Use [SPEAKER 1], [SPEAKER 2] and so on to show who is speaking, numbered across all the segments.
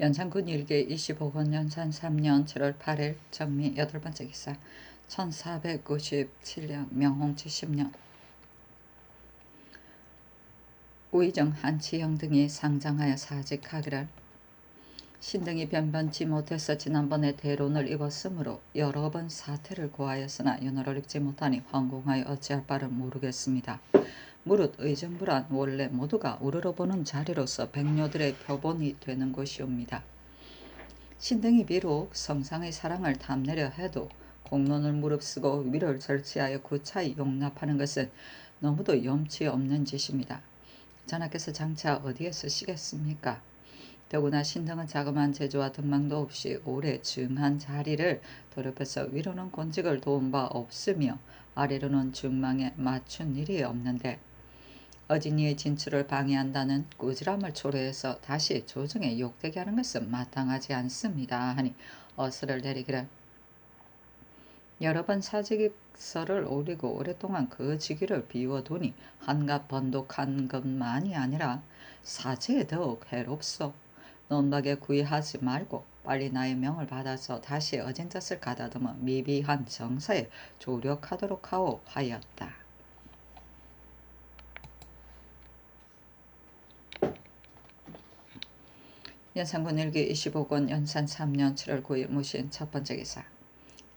[SPEAKER 1] 연산군 일기 25권 연산 3년 7월 8일 정미 8번째 기사 1497년 명홍 70년 우의정 한치영 등이 상장하여 사직하기를 신등이 변변치 못해서 지난번에 대론을 입었으므로 여러 번 사퇴를 고하였으나 연호를 읽지 못하니 황공하여 어찌할 바를 모르겠습니다. 무릇 의정부란 원래 모두가 우러러보는 자리로서 백녀들의 표본이 되는 곳이옵니다. 신등이 비록 성상의 사랑을 탐내려 해도 공론을 무릅쓰고 위를 절치하여 구차히 용납하는 것은 너무도 염치 없는 짓입니다. 전하께서 장차 어디에 쓰시겠습니까? 더구나 신등은 자그마한 제주와 등망도 없이 오래 증한 자리를 더럽혀서 위로는 권직을 도운 바 없으며 아래로는 중망에 맞춘 일이 없는데 어진이의 진출을 방해한다는 꾸지람을 초래해서 다시 조정에 욕되게 하는 것은 마땅하지 않습니다 하니 어스를 내리기를 여러 번 사직서를 올리고 오랫동안 그 직위를 비워두니 한갓 번독한 것만이 아니라 사제에 더욱 해롭소. 논박에 구애하지 말고 빨리 나의 명을 받아서 다시 어진 젖을 가다듬어 미비한 정사에 조력하도록 하오 하였다. 연산군 일기 25권 연산 3년 7월 9일 무신 첫번째 기사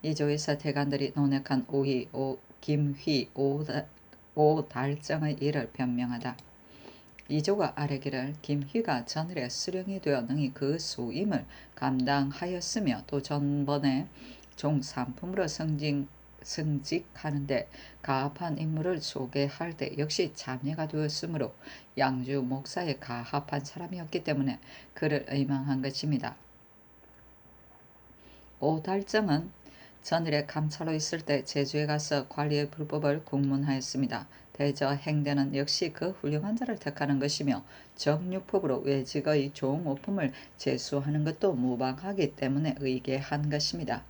[SPEAKER 1] 이조에서 대관들이 논핵한 김휘 오달정의 일을 변명하다. 이조가 아뢰기를 김휘가 전일에 수령이 되어 능히 그 소임을 감당하였으며 또 전번에 종삼품으로 승직하는데 가합한 인물을 소개할 때 역시 참여가 되었으므로 양주 목사에 가합한 사람이었기 때문에 그를 의망한 것입니다. 오달정은 전일에 감찰로 있을 때 제주에 가서 관리의 불법을 공문하였습니다. 대저 행대는 역시 그 훌륭한 자를 택하는 것이며 정육법으로 외직의 종오품을 제수하는 것도 무방하기 때문에 의계한 것입니다.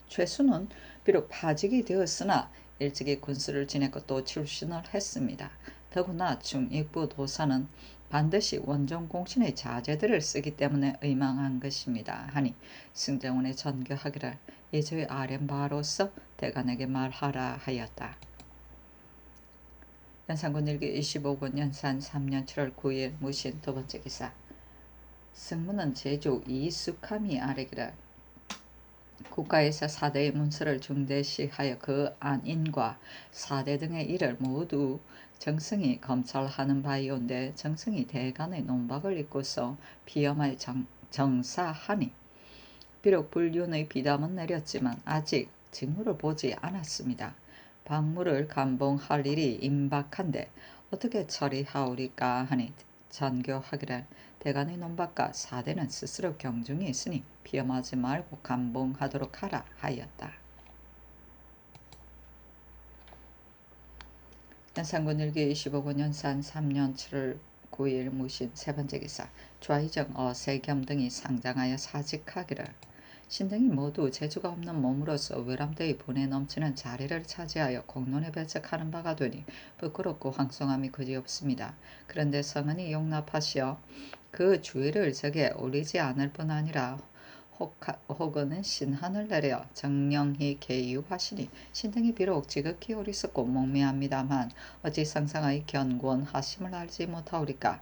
[SPEAKER 1] 최수는 비록 파직이 되었으나 일찍이 군수를 지냈고 또 출신을 했습니다. 더구나 중익부 도사는 반드시 원종 공신의 자제들을 쓰기 때문에 의망한 것입니다 하니 승정원에 전교하기를 예조의 아랫바로서 대간에게 말하라 하였다. 연산군 일기 25권 연산 3년 7월 9일 무신 두번째 기사 승무는 제주 이숙함이 아뢰기를 국가에서 사대의 문서를 중대시하여 그 안인과 사대 등의 일을 모두 정승이 검찰하는 바이온데 정승이 대간의 논박을 읽고서 비엄하여 정사하니 비록 불륜의 비담은 내렸지만 아직 직무를 보지 않았습니다. 박무를 감봉할 일이 임박한데 어떻게 처리하오리까 하니 전교하기를 대간의 논박과 사대는 스스로 경중이 있으니 비엄하지 말고 감봉하도록 하라 하였다. 연산군 일기 25권 연산 3년 7월 9일 무신 세번째 기사 좌의정 어세겸 등이 상장하여 사직하기를 신등이 모두 재주가 없는 몸으로서 외람되이 분에 넘치는 자리를 차지하여 공론에 배척하는 바가 되니 부끄럽고 황송함이 그지없습니다. 그런데 성은이 용납하시어 그 주의를 적에 올리지 않을 뿐 아니라 혹은 신한을 내려 정령히 계유하시니 신등이 비록 지극히 어리석고 목매합니다만 어찌 상상의 견곤하심을 알지 못하오리까.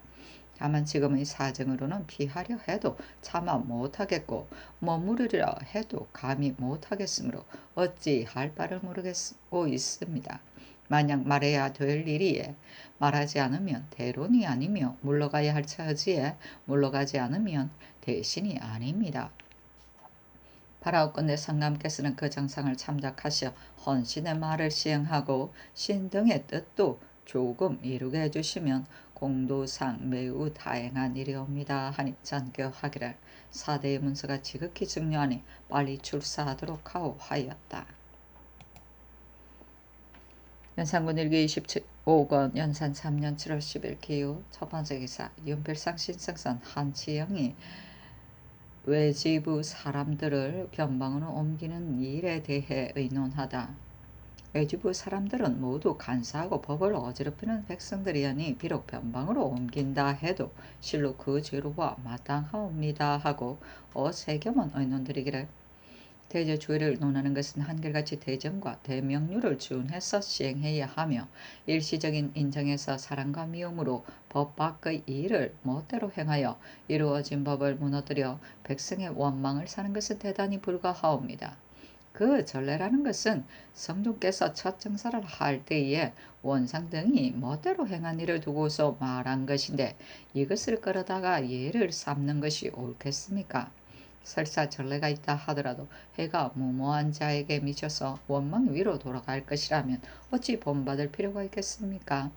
[SPEAKER 1] 다만 지금의 사정으로는 피하려 해도 차마 못하겠고 머무르려 해도 감히 못하겠으므로 어찌할 바를 모르겠고 있습니다. 만약 말해야 될 일이에 말하지 않으면 대론이 아니며 물러가야 할 처지에 물러가지 않으면 대신이 아닙니다. 바라옵건대 상감께서는 그 정상을 참작하시어 헌신의 말을 시행하고 신등의 뜻도 조금 이루게 해주시면 공도상 매우 다행한 일이옵니다 하니 전교하기를 사대의 문서가 지극히 중요하니 빨리 출사하도록 하오 하였다. 연산군 일기 25권 연산 3년 7월 10일 기후 첫번째 기사 윤필상 신성선 한치영이 외지부 사람들을 변방으로 옮기는 일에 대해 의논하다. 외지부 사람들은 모두 간사하고 법을 어지럽히는 백성들이하니 비록 변방으로 옮긴다 해도 실로 그 죄로와 마땅하옵니다 하고 어세겸은 의논들이기를 대제주의를 논하는 것은 한결같이 대정과 대명률을 준해서 시행해야 하며 일시적인 인정에서 사랑과 미움으로 법 밖의 일을 멋대로 행하여 이루어진 법을 무너뜨려 백성의 원망을 사는 것은 대단히 불가하옵니다. 그 전례라는 것은 성중께서 첫 정사를 할 때에 원상 등이 멋대로 행한 일을 두고서 말한 것인데 이것을 끌어다가 예를 삼는 것이 옳겠습니까? 설사 전례가 있다 하더라도 해가 무모한 자에게 미쳐서 원망 위로 돌아갈 것이라면 어찌 본받을 필요가 있겠습니까?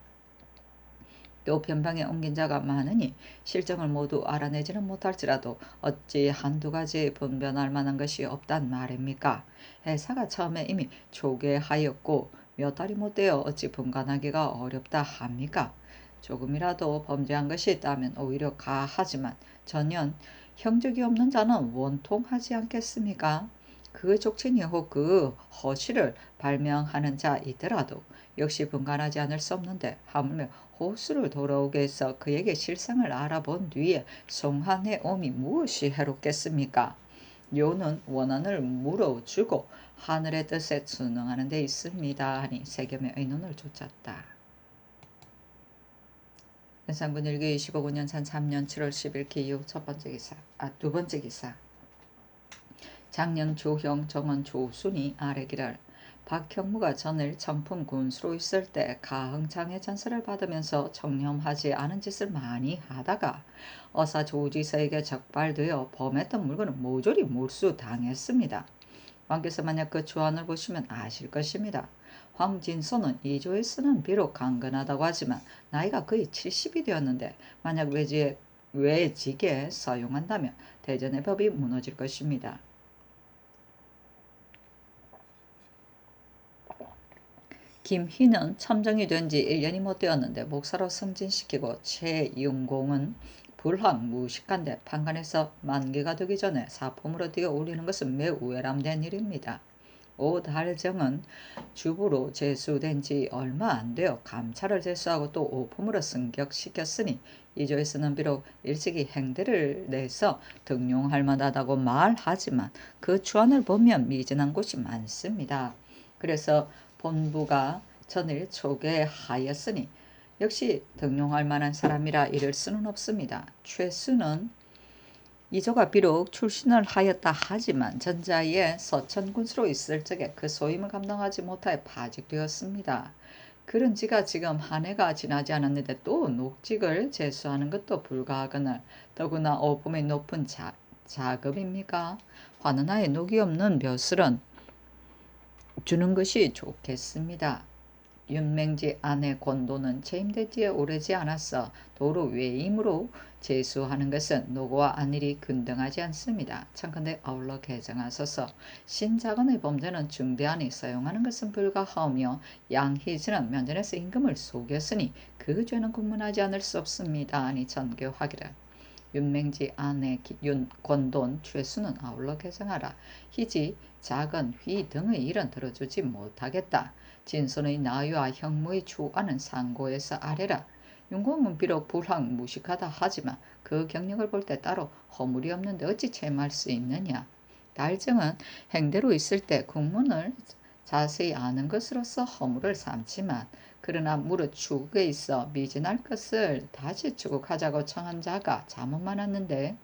[SPEAKER 1] 또 변방에 옮긴 자가 많으니 실정을 모두 알아내지는 못할지라도 어찌 한두 가지 분변할 만한 것이 없단 말입니까? 회사가 처음에 이미 초계하였고 몇 달이 못 되어 어찌 분간하기가 어렵다 합니까? 조금이라도 범죄한 것이 있다면 오히려 가하지만 전혀 형적이 없는 자는 원통하지 않겠습니까? 그 족친이 혹 그 허실을 발명하는 자이더라도 역시 분간하지 않을 수 없는데 하물며 호수를 돌아오게 해서 그에게 실상을 알아본 뒤에 송환해 옴이 무엇이 해롭겠습니까? 요는 원한을 물어주고 하늘의 뜻에 순응하는 데 있습니다 하니 세겜의 의논을 좇았다. 연산군 일기 25년 산 3년 7월 10일 기후 두 번째 기사. 장령 조형 정원 조순이 아래기를 박형무가 전일 청풍 군수로 있을 때 가흥장의 전설을 받으면서 청렴하지 않은 짓을 많이 하다가 어사 조지서에게 적발되어 범했던 물건은 모조리 몰수당했습니다. 왕께서 만약 그 주안을 보시면 아실 것입니다. 황진소는 이조에서는 비록 강건하다고 하지만 나이가 거의 70이 되었는데 만약 외직에 사용한다면 대전의 법이 무너질 것입니다. 김희는 첨정이 된 지 1년이 못 되었는데 목사로 승진시키고 최윤공은 불황무식한데 판관에서 만기가 되기 전에 사품으로 뛰어 올리는 것은 매우 외람된 일입니다. 오달정은 주부로 제수된 지 얼마 안 되어 감찰을 제수하고 또 오품으로 승격시켰으니 이조에서는 비록 일찍이 행대를 내서 등용할 만하다고 말하지만 그 주안을 보면 미진한 곳이 많습니다. 그래서 본부가 전일 초계하였으니 역시 등용할 만한 사람이라 이를 수는 없습니다. 최수는 이조가 비록 출신을 하였다 하지만 전자의 서천군수로 있을 적에 그 소임을 감당하지 못하여 파직되었습니다. 그런 지가 지금 한 해가 지나지 않았는데 또 녹직을 제수하는 것도 불가하거늘 더구나 오품이 높은 자급입니까? 환은하에 녹이 없는 벼슬은 주는 것이 좋겠습니다. 윤맹지 아내 권도는 체임된 지에 오래지 않았어 도로 외임으로 제수하는 것은 노고와 안일이 균등하지 않습니다. 청컨대 아울러 개정하소서. 신자건의 범죄는 중대하니 사용하는 것은 불가하오며 양희진은 면전에서 임금을 속였으니 그 죄는 군문하지 않을 수 없습니다. 아니 전교하기를. 윤맹지 아내 권돈 최수는 아울러 개정하라. 희지 작은 휘 등의 일은 들어주지 못하겠다. 진손의 나유와 형무의 주안은 상고에서 아래라. 윤공은 비록 불황무식하다 하지만 그 경력을 볼 때 따로 허물이 없는데 어찌 체할 수 있느냐. 달정은 행대로 있을 때 국문을 자세히 아는 것으로서 허물을 삼지만 그러나 무릇 추국에 있어 미진할 것을 다시 추국하자고 청한 자가 자못 많았는데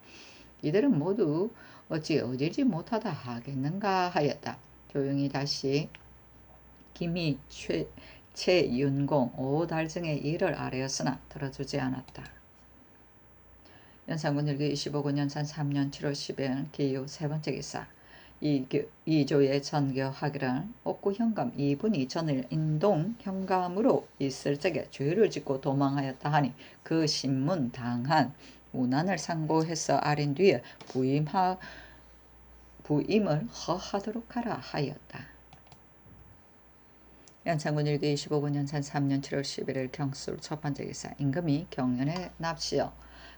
[SPEAKER 1] 이들은 모두 어찌 어질지 못하다 하겠는가 하였다. 조용히 다시 김희 최윤공 오달정의 일을 아뢰었으나 들어주지 않았다. 연산군 일기 25년 산 3년 7월 10일 기후 세 번째 기사. 이조의 전교하기를 옥구 현감 이분이 전일 인동 현감으로 있을 적에 죄를 짓고 도망하였다 하니 그 신문 당한 문안을 상고해서 아린 뒤에 부임을 허하도록 하라 하였다. 연산군 일기 25년 산 3년 7월 11일 경술 첫 번째 기사. 임금이 경연에 납시어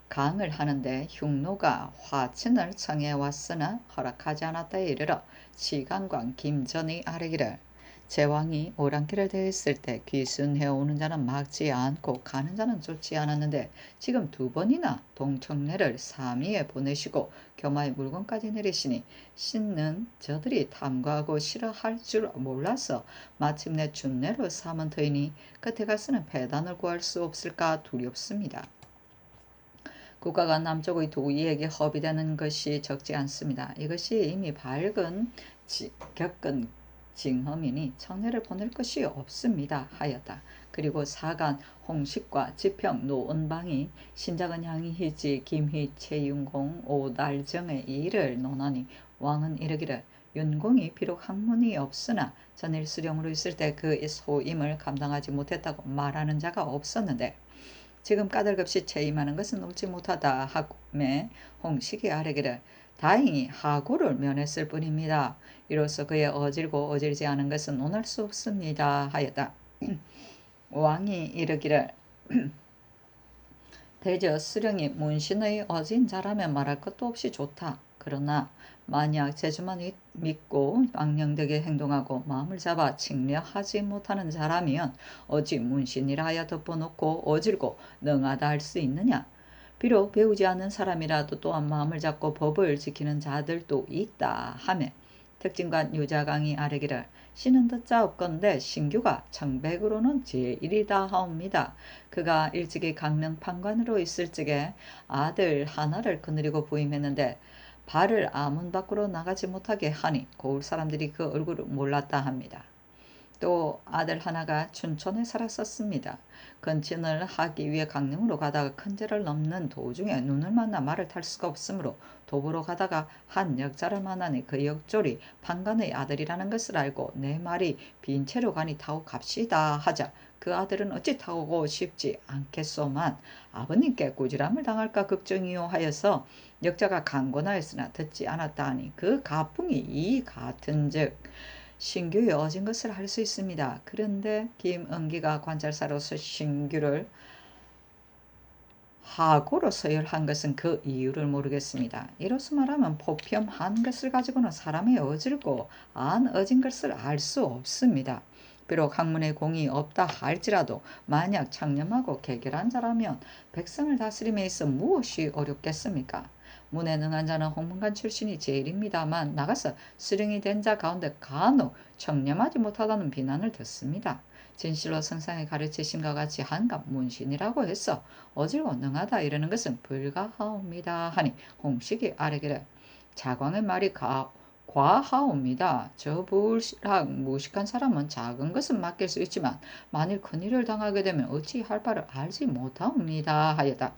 [SPEAKER 1] 강을 하는데 흉노가 화친을 청해 왔으나 허락하지 않았다에 이르러 시간관 김전의 아뢰기를 제왕이 오랑캐를 대했을 때 귀순해 오는 자는 막지 않고 가는 자는 쫓지 않았는데 지금 두 번이나 동청래를 삼위에 보내시고 교마의 물건까지 내리시니 신은 저들이 탐구하고 싫어할 줄 몰라서 마침내 준내로 삼은 터이니 끝에 가서는 배단을 구할 수 없을까 두렵습니다. 국가가 남쪽의 도의에게 허비되는 것이 적지 않습니다. 이것이 이미 겪은 징험이니 청례를 보낼 것이 없습니다 하였다. 그리고 사간 홍식과 지평 노은방이 신작은 양희지 김희 최윤공 오달정의 일을 논하니 왕은 이르기를 윤공이 비록 학문이 없으나 전일 수령으로 있을 때 그 소임을 감당하지 못했다고 말하는 자가 없었는데 지금 까닭없이 채임하는 것은 옳지 못하다 하매 홍식이 아뢰기를 다행히 하고를 면했을 뿐입니다. 이로써 그의 어질고 어질지 않은 것은 논할 수 없습니다 하였다. 왕이 이르기를 대저 수령이 문신의 어진 자라면 말할 것도 없이 좋다. 그러나 만약 재주만 믿고 망령되게 행동하고 마음을 잡아 칭려하지 못하는 자라면 어찌 문신이라 하여 덮어놓고 어질고 능하다 할 수 있느냐. 비록 배우지 않는 사람이라도 또한 마음을 잡고 법을 지키는 자들도 있다 하매 특징관 유자강이 아뢰기를 신은 듣자 없건대 신규가 청백으로는 제1이다 하옵니다. 그가 일찍이 강릉 판관으로 있을 적에 아들 하나를 거느리고 부임했는데 발을 아문 밖으로 나가지 못하게 하니 고을 사람들이 그 얼굴을 몰랐다 합니다. 또 아들 하나가 춘천에 살았었습니다. 근친을 하기 위해 강릉으로 가다가 큰제를 넘는 도중에 눈을 만나 말을 탈 수가 없으므로 도보로 가다가 한 역자를 만나니 그 역졸이 판관의 아들이라는 것을 알고 내 말이 빈채로 가니 타고 갑시다 하자 그 아들은 어찌 타고 싶지 않겠소만 아버님께 꾸지람을 당할까 걱정이요 하여서 역자가 강권하였으나 듣지 않았다 하니 그 가풍이 이 같은즉 신규의 어진 것을 할 수 있습니다. 그런데 김은기가 관찰사로서 신규를 하고로 서열한 것은 그 이유를 모르겠습니다. 이로써 말하면 포평한 것을 가지고는 사람의 어질고 안 어진 것을 알 수 없습니다. 비록 학문의 공이 없다 할지라도 만약 청렴하고 개결한 자라면 백성을 다스림에 있어 무엇이 어렵겠습니까? 문에 능한 자는 홍문관 출신이 제일입니다만 나가서 수령이 된 자 가운데 간혹 청렴하지 못하다는 비난을 듣습니다. 진실로 성상의 가르치심과 같이 한갑 문신이라고 해서 어질고 능하다 이러는 것은 불가하옵니다 하니 홍식이 아뢰기를 자광의 말이 과하옵니다. 저 불락 무식한 사람은 작은 것은 맡길 수 있지만 만일 큰일을 당하게 되면 어찌할 바를 알지 못하옵니다 하였다.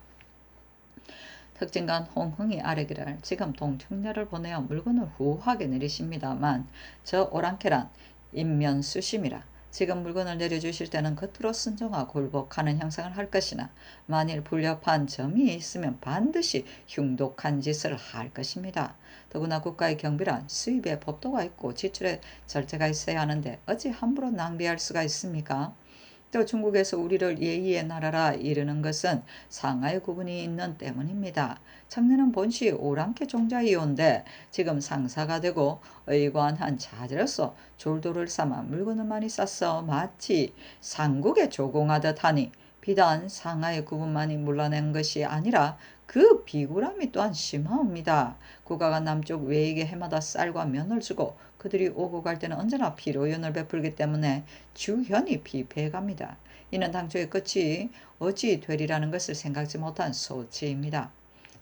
[SPEAKER 1] 특징관 홍흥이 아뢰기를 지금 동청녀를 보내어 물건을 후하게 내리십니다만 저 오랑캐란 인면수심이라 지금 물건을 내려주실 때는 겉으로 순종하고 굴복하는 형상을 할 것이나 만일 불협한 점이 있으면 반드시 흉독한 짓을 할 것입니다. 더구나 국가의 경비란 수입에 법도가 있고 지출에 절제가 있어야 하는데 어찌 함부로 낭비할 수가 있습니까? 또 중국에서 우리를 예의의 나라라 이르는 것은 상하의 구분이 있는 때문입니다. 청년은 본시 오랑캐 종자이온데 지금 상사가 되고 의관한 자제로서 졸도를 삼아 물건을 많이 쌌어 마치 상국에 조공하듯 하니 비단 상하의 구분만이 물러낸 것이 아니라 그 비굴함이 또한 심하옵니다. 국가가 남쪽 외에게 해마다 쌀과 면을 주고 그들이 오고 갈 때는 언제나 피로연을 베풀기 때문에 주현이 피폐해갑니다. 이는 당초의 끝이 어찌 되리라는 것을 생각지 못한 소치입니다.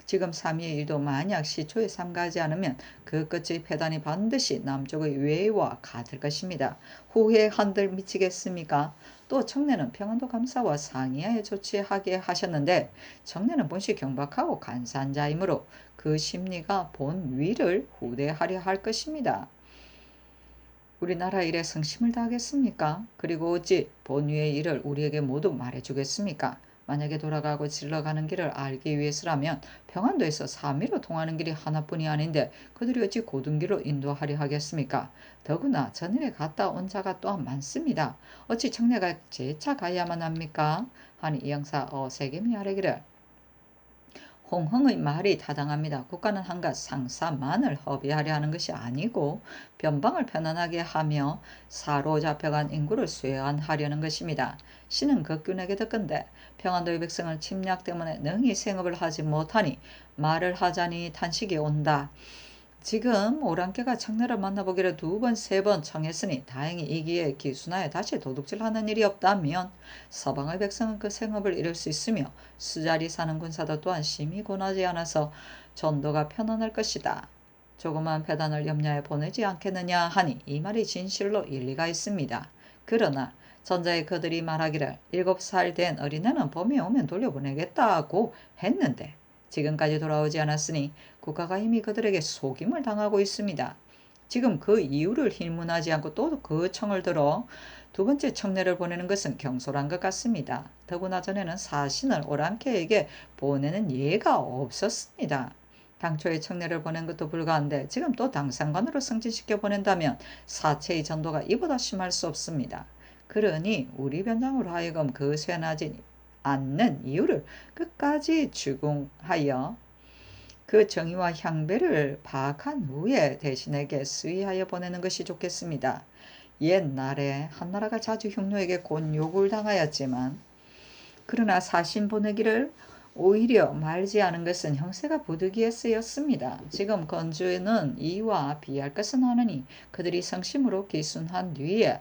[SPEAKER 1] 지금 삼위의 일도 만약 시초에 삼가하지 않으면 그 끝의 패단이 반드시 남쪽의 외와 같을 것입니다. 후회 한들 미치겠습니까? 또 청래는 평안도 감사와 상의하에 조치하게 하셨는데 청래는 본시 경박하고 간사한 자이므로 그 심리가 본 위를 후대하려 할 것입니다. 우리나라 일에 성심을 다하겠습니까? 그리고 어찌 본위의 일을 우리에게 모두 말해주겠습니까? 만약에 돌아가고 질러가는 길을 알기 위해서라면 평안도에서 삼위로 통하는 길이 하나뿐이 아닌데 그들이 어찌 고든 길로 인도하려 하겠습니까? 더구나 전일에 갔다 온 자가 또한 많습니다. 어찌 청래가 재차 가야만 합니까? 하니 이 영사 어세겜이 아뢰기를 홍흥의 말이 타당합니다. 국가는 한갓 상사만을 허비하려 하는 것이 아니고 변방을 편안하게 하며 사로잡혀간 인구를 쇠환하려는 것입니다. 신은 극균에게 듣건대 평안도의 백성을 침략 때문에 능히 생업을 하지 못하니 말을 하자니 탄식이 온다. 지금 오랑캐가 청래를 만나보기를 2번, 3번 청했으니 다행히 이 기회에 기순하여 다시 도둑질하는 일이 없다면 서방의 백성은 그 생업을 이룰 수 있으며 수자리 사는 군사도 또한 심히 고나지 않아서 전도가 편안할 것이다. 조그만 배단을 염려해 보내지 않겠느냐 하니 이 말이 진실로 일리가 있습니다. 그러나 전자에 그들이 말하기를 7살 된 어린애는 봄이 오면 돌려보내겠다고 했는데 지금까지 돌아오지 않았으니 국가가 이미 그들에게 속임을 당하고 있습니다. 지금 그 이유를 힐문하지 않고 또 그 청을 들어 2번째 청례를 보내는 것은 경솔한 것 같습니다. 더구나 전에는 사신을 오랑캐에게 보내는 예가 없었습니다. 당초에 청례를 보낸 것도 불가한데 지금 또 당상관으로 승진시켜 보낸다면 사체의 전도가 이보다 심할 수 없습니다. 그러니 우리 변장으로 하여금 그 쇠나지 않는 이유를 끝까지 추궁하여 그 정의와 향배를 파악한 후에 대신에게 수의하여 보내는 것이 좋겠습니다. 옛날에 한나라가 자주 흉노에게 곤욕을 당하였지만 그러나 사신 보내기를 오히려 말지 않은 것은 형세가 부득이해 쓰였습니다. 지금 건주에는 이와 비할 것은 하느니 그들이 성심으로 기순한 뒤에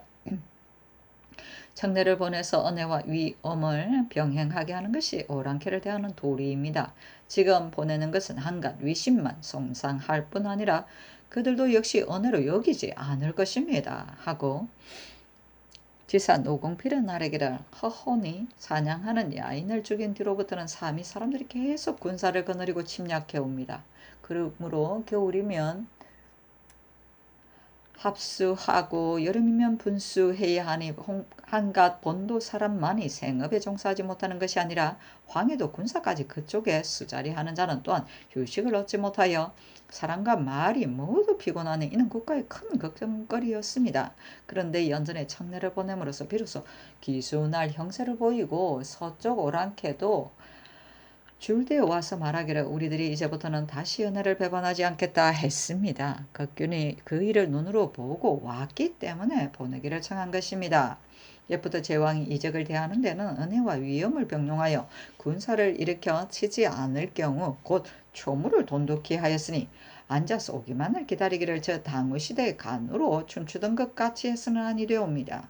[SPEAKER 1] 청례를 보내서 은혜와 위엄을 병행하게 하는 것이 오랑캐를 대하는 도리입니다. 지금 보내는 것은 한갓 위신만 송상할 뿐 아니라 그들도 역시 은혜로 여기지 않을 것입니다. 하고 지사 노공필은 아래기를 허허니 사냥하는 야인을 죽인 뒤로부터는 삼이 사람들이 계속 군사를 거느리고 침략해 옵니다. 그러므로 겨울이면 합수하고 여름이면 분수해야 하니 한갓 본도 사람만이 생업에 종사하지 못하는 것이 아니라 황해도 군사까지 그쪽에 수자리하는 자는 또한 휴식을 얻지 못하여 사람과 말이 모두 피곤하니 이는 국가의 큰 걱정거리였습니다. 그런데 연전에 청례를 보냄으로써 비로소 기순할 형세를 보이고 서쪽 오랑캐도 줄대에 와서 말하기를 우리들이 이제부터는 다시 은혜를 배반하지 않겠다 했습니다. 극균이 그 일을 눈으로 보고 왔기 때문에 보내기를 청한 것입니다. 옛부터 제왕이 이적을 대하는 데는 은혜와 위엄을 병용하여 군사를 일으켜 치지 않을 경우 곧 초무를 돈독히 하였으니 앉아서 오기만을 기다리기를 저 당우시대의 간으로 춤추던 것 같이 해서는 아니되옵니다.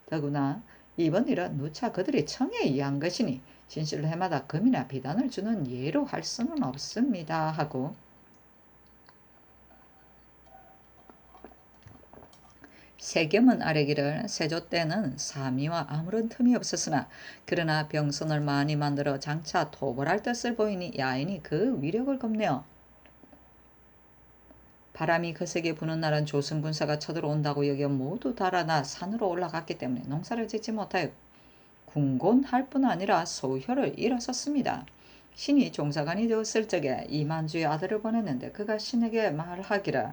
[SPEAKER 1] 더구나 이번 일은 누차 그들이 청에 의한 것이니 진실로 해마다 금이나 비단을 주는 예로 할 수는 없습니다. 하고 세겸은 아래기를 세조 때는 사미와 아무런 틈이 없었으나 그러나 병선을 많이 만들어 장차 토벌할 뜻을 보이니 야인이 그 위력을 겁내어 바람이 거세게 부는 날은 조승군사가 쳐들어온다고 여겨 모두 달아나 산으로 올라갔기 때문에 농사를 짓지 못하여 궁곤할 뿐 아니라 소효를 일었었습니다. 신이 종사관이 되었을 적에 이만주의 아들을 보냈는데 그가 신에게 말하기를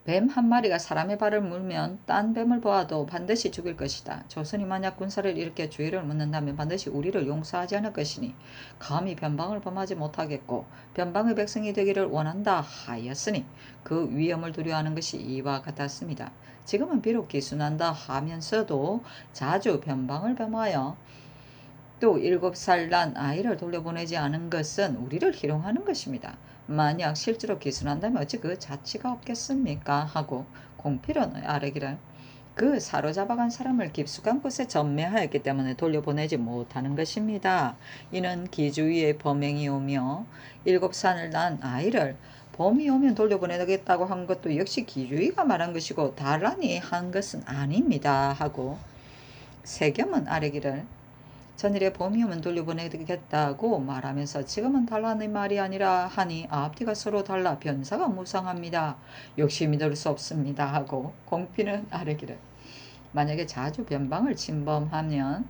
[SPEAKER 1] 뱀 한 마리가 사람의 발을 물면 딴 뱀을 보아도 반드시 죽일 것이다. 조선이 만약 군사를 일으켜 주의를 묻는다면 반드시 우리를 용서하지 않을 것이니 감히 변방을 범하지 못하겠고 변방의 백성이 되기를 원한다 하였으니 그 위험을 두려워하는 것이 이와 같았습니다. 지금은 비록 기순한다 하면서도 자주 변방을 범하여 또 7살 난 아이를 돌려보내지 않은 것은 우리를 희롱하는 것입니다. 만약 실제로 기순한다면 어찌 그 자치가 없겠습니까? 하고 공필은 아뢰기를 그 사로잡아간 사람을 깊숙한 곳에 전매하였기 때문에 돌려보내지 못하는 것입니다. 이는 기주위의 범행이 오며 7살 난 아이를 봄이 오면 돌려보내겠다고 한 것도 역시 기주위가 말한 것이고 다란이 한 것은 아닙니다. 하고 세겸은 아뢰기를 전일에 봄이 오면 돌려보내겠다고 말하면서 지금은 달라는 말이 아니라 하니 앞뒤가 서로 달라 변사가 무상합니다. 역시 믿을 수 없습니다. 하고 공피는 아뢰기를 만약에 자주 변방을 침범하면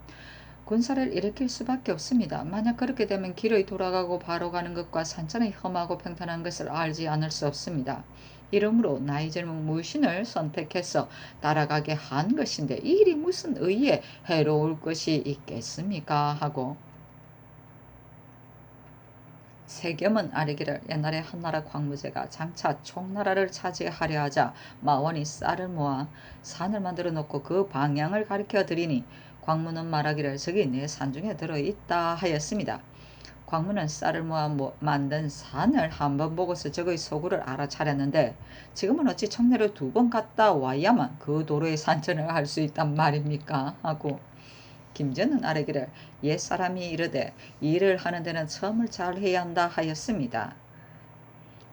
[SPEAKER 1] 군사를 일으킬 수밖에 없습니다. 만약 그렇게 되면 길의 돌아가고 바로 가는 것과 산천의 험하고 평탄한 것을 알지 않을 수 없습니다. 이러므로 나이 젊은 무신을 선택해서 따라가게 한 것인데 이 일이 무슨 의에 해로울 것이 있겠습니까? 하고 세겸은 아뢰기를 옛날에 한나라 광무제가 장차 총나라를 차지하려 하자 마원이 쌀을 모아 산을 만들어 놓고 그 방향을 가리켜 드리니 광무는 말하기를 저기 내 산중에 들어있다 하였습니다. 광무는 쌀을 모아 만든 산을 한번 보고서 적의 소굴을 알아차렸는데 지금은 어찌 청내를 2번 갔다 와야만 그 도로의 산천을 할 수 있단 말입니까? 하고 김전은 아뢰기를 옛사람이 이르되 일을 하는 데는 처음을 잘 해야 한다 하였습니다.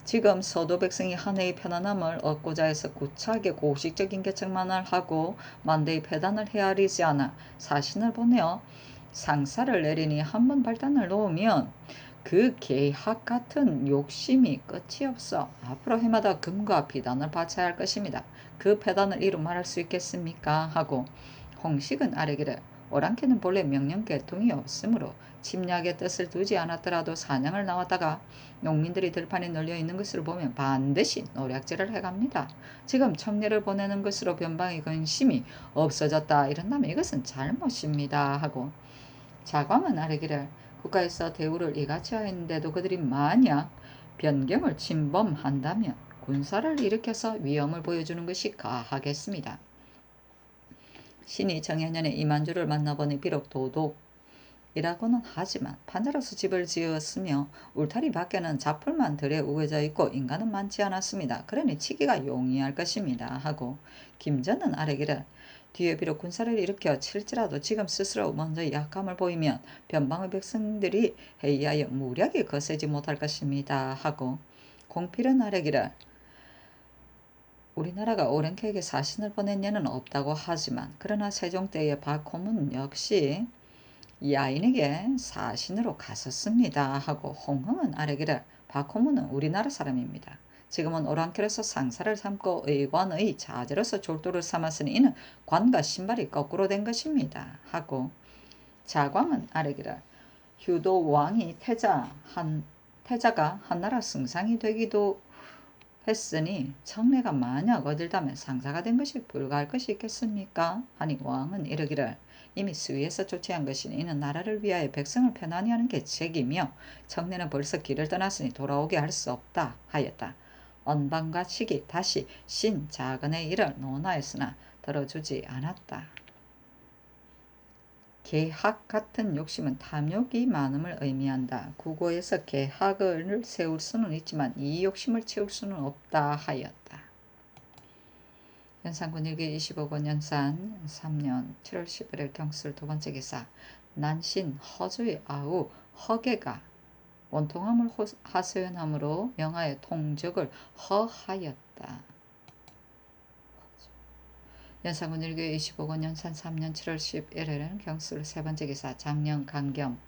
[SPEAKER 1] 지금 서도 백성이 한 해의 편안함을 얻고자 해서 구차하게 고식적인 개척만을 하고 만대의 폐단을 헤아리지 않아 사신을 보내어 상사를 내리니 한번 발단을 놓으면 그 계학 같은 욕심이 끝이 없어 앞으로 해마다 금과 비단을 바쳐야 할 것입니다. 그 폐단을 이루 말할 수 있겠습니까? 하고 홍식은 아뢰기를 오랑캐는 본래 명령계통이 없으므로 침략의 뜻을 두지 않았더라도 사냥을 나왔다가 농민들이 들판에 널려 있는 것을 보면 반드시 노략질을 해갑니다. 지금 청례를 보내는 것으로 변방의 근심이 없어졌다 이런다면 이것은 잘못입니다. 하고 자광은 아뢰기를 국가에서 대우를 이같이 하였는데도 그들이 만약 변경을 침범한다면 군사를 일으켜서 위험을 보여주는 것이 가하겠습니다. 신이 정해년에 이만주를 만나보니 비록 도독이라고는 하지만 판자로서 집을 지었으며 울타리 밖에는 자풀만 들에 우거져 있고 인간은 많지 않았습니다. 그러니 치기가 용이할 것입니다. 하고 김전은 아뢰기를 뒤에 비록 군사를 일으켜 칠지라도 지금 스스로 먼저 약함을 보이면 변방의 백성들이 회의하여 무력이 거세지 못할 것입니다. 하고 공필은 아뢰기를 우리나라가 오랭캐에게 사신을 보낸 예는 없다고 하지만 그러나 세종 때의 박호문 역시 야인에게 사신으로 갔었습니다. 하고 홍흥은 아뢰기를 박호문은 우리나라 사람입니다. 지금은 오랑캐로서 상사를 삼고 의관의 자제로서 졸도를 삼았으니 이는 관과 신발이 거꾸로 된 것입니다. 하고 자광은 아뢰기를 휴도 왕이 태자가 한나라 승상이 되기도 했으니 청래가 만약 얻을다면 상사가 된 것이 불가할 것이 있겠습니까? 하니 왕은 이르기를 이미 수위에서 조치한 것이니 이는 나라를 위하여 백성을 편안히 하는 게 책이며 청래는 벌써 길을 떠났으니 돌아오게 할 수 없다 하였다. 언방과 식이 다시 신자근의 일을 논하였으나 들어주지 않았다. 계학 같은 욕심은 탐욕이 많음을 의미한다. 국어에서 계학을 세울 수는 있지만 이 욕심을 채울 수는 없다 하였다. 연산군 일기 25권 연산 3년 7월 11일 경술 두 번째 기사 난신 허주의 아우 허계가 원통함을 하소연함으로 명하여 통적을 허하였다. 연산군 일기 25권 연산 3년 7월 11일은 경술 세 번째 기사 장령 강겸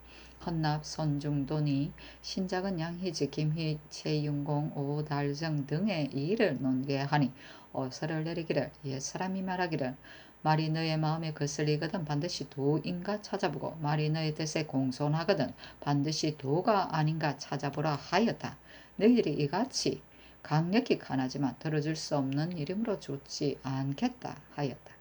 [SPEAKER 1] 헌납 손중돈이 신작은 양희지 김희 최윤공 오달정 등의 일을 논계하니 어서를 내리기를 옛사람이 말하기를 말이 너의 마음에 거슬리거든 반드시 도인가 찾아보고 말이 너의 뜻에 공손하거든 반드시 도가 아닌가 찾아보라 하였다. 너희들이 이같이 강력히 간하지만 들어줄 수 없는 이름으로 좋지 않겠다 하였다.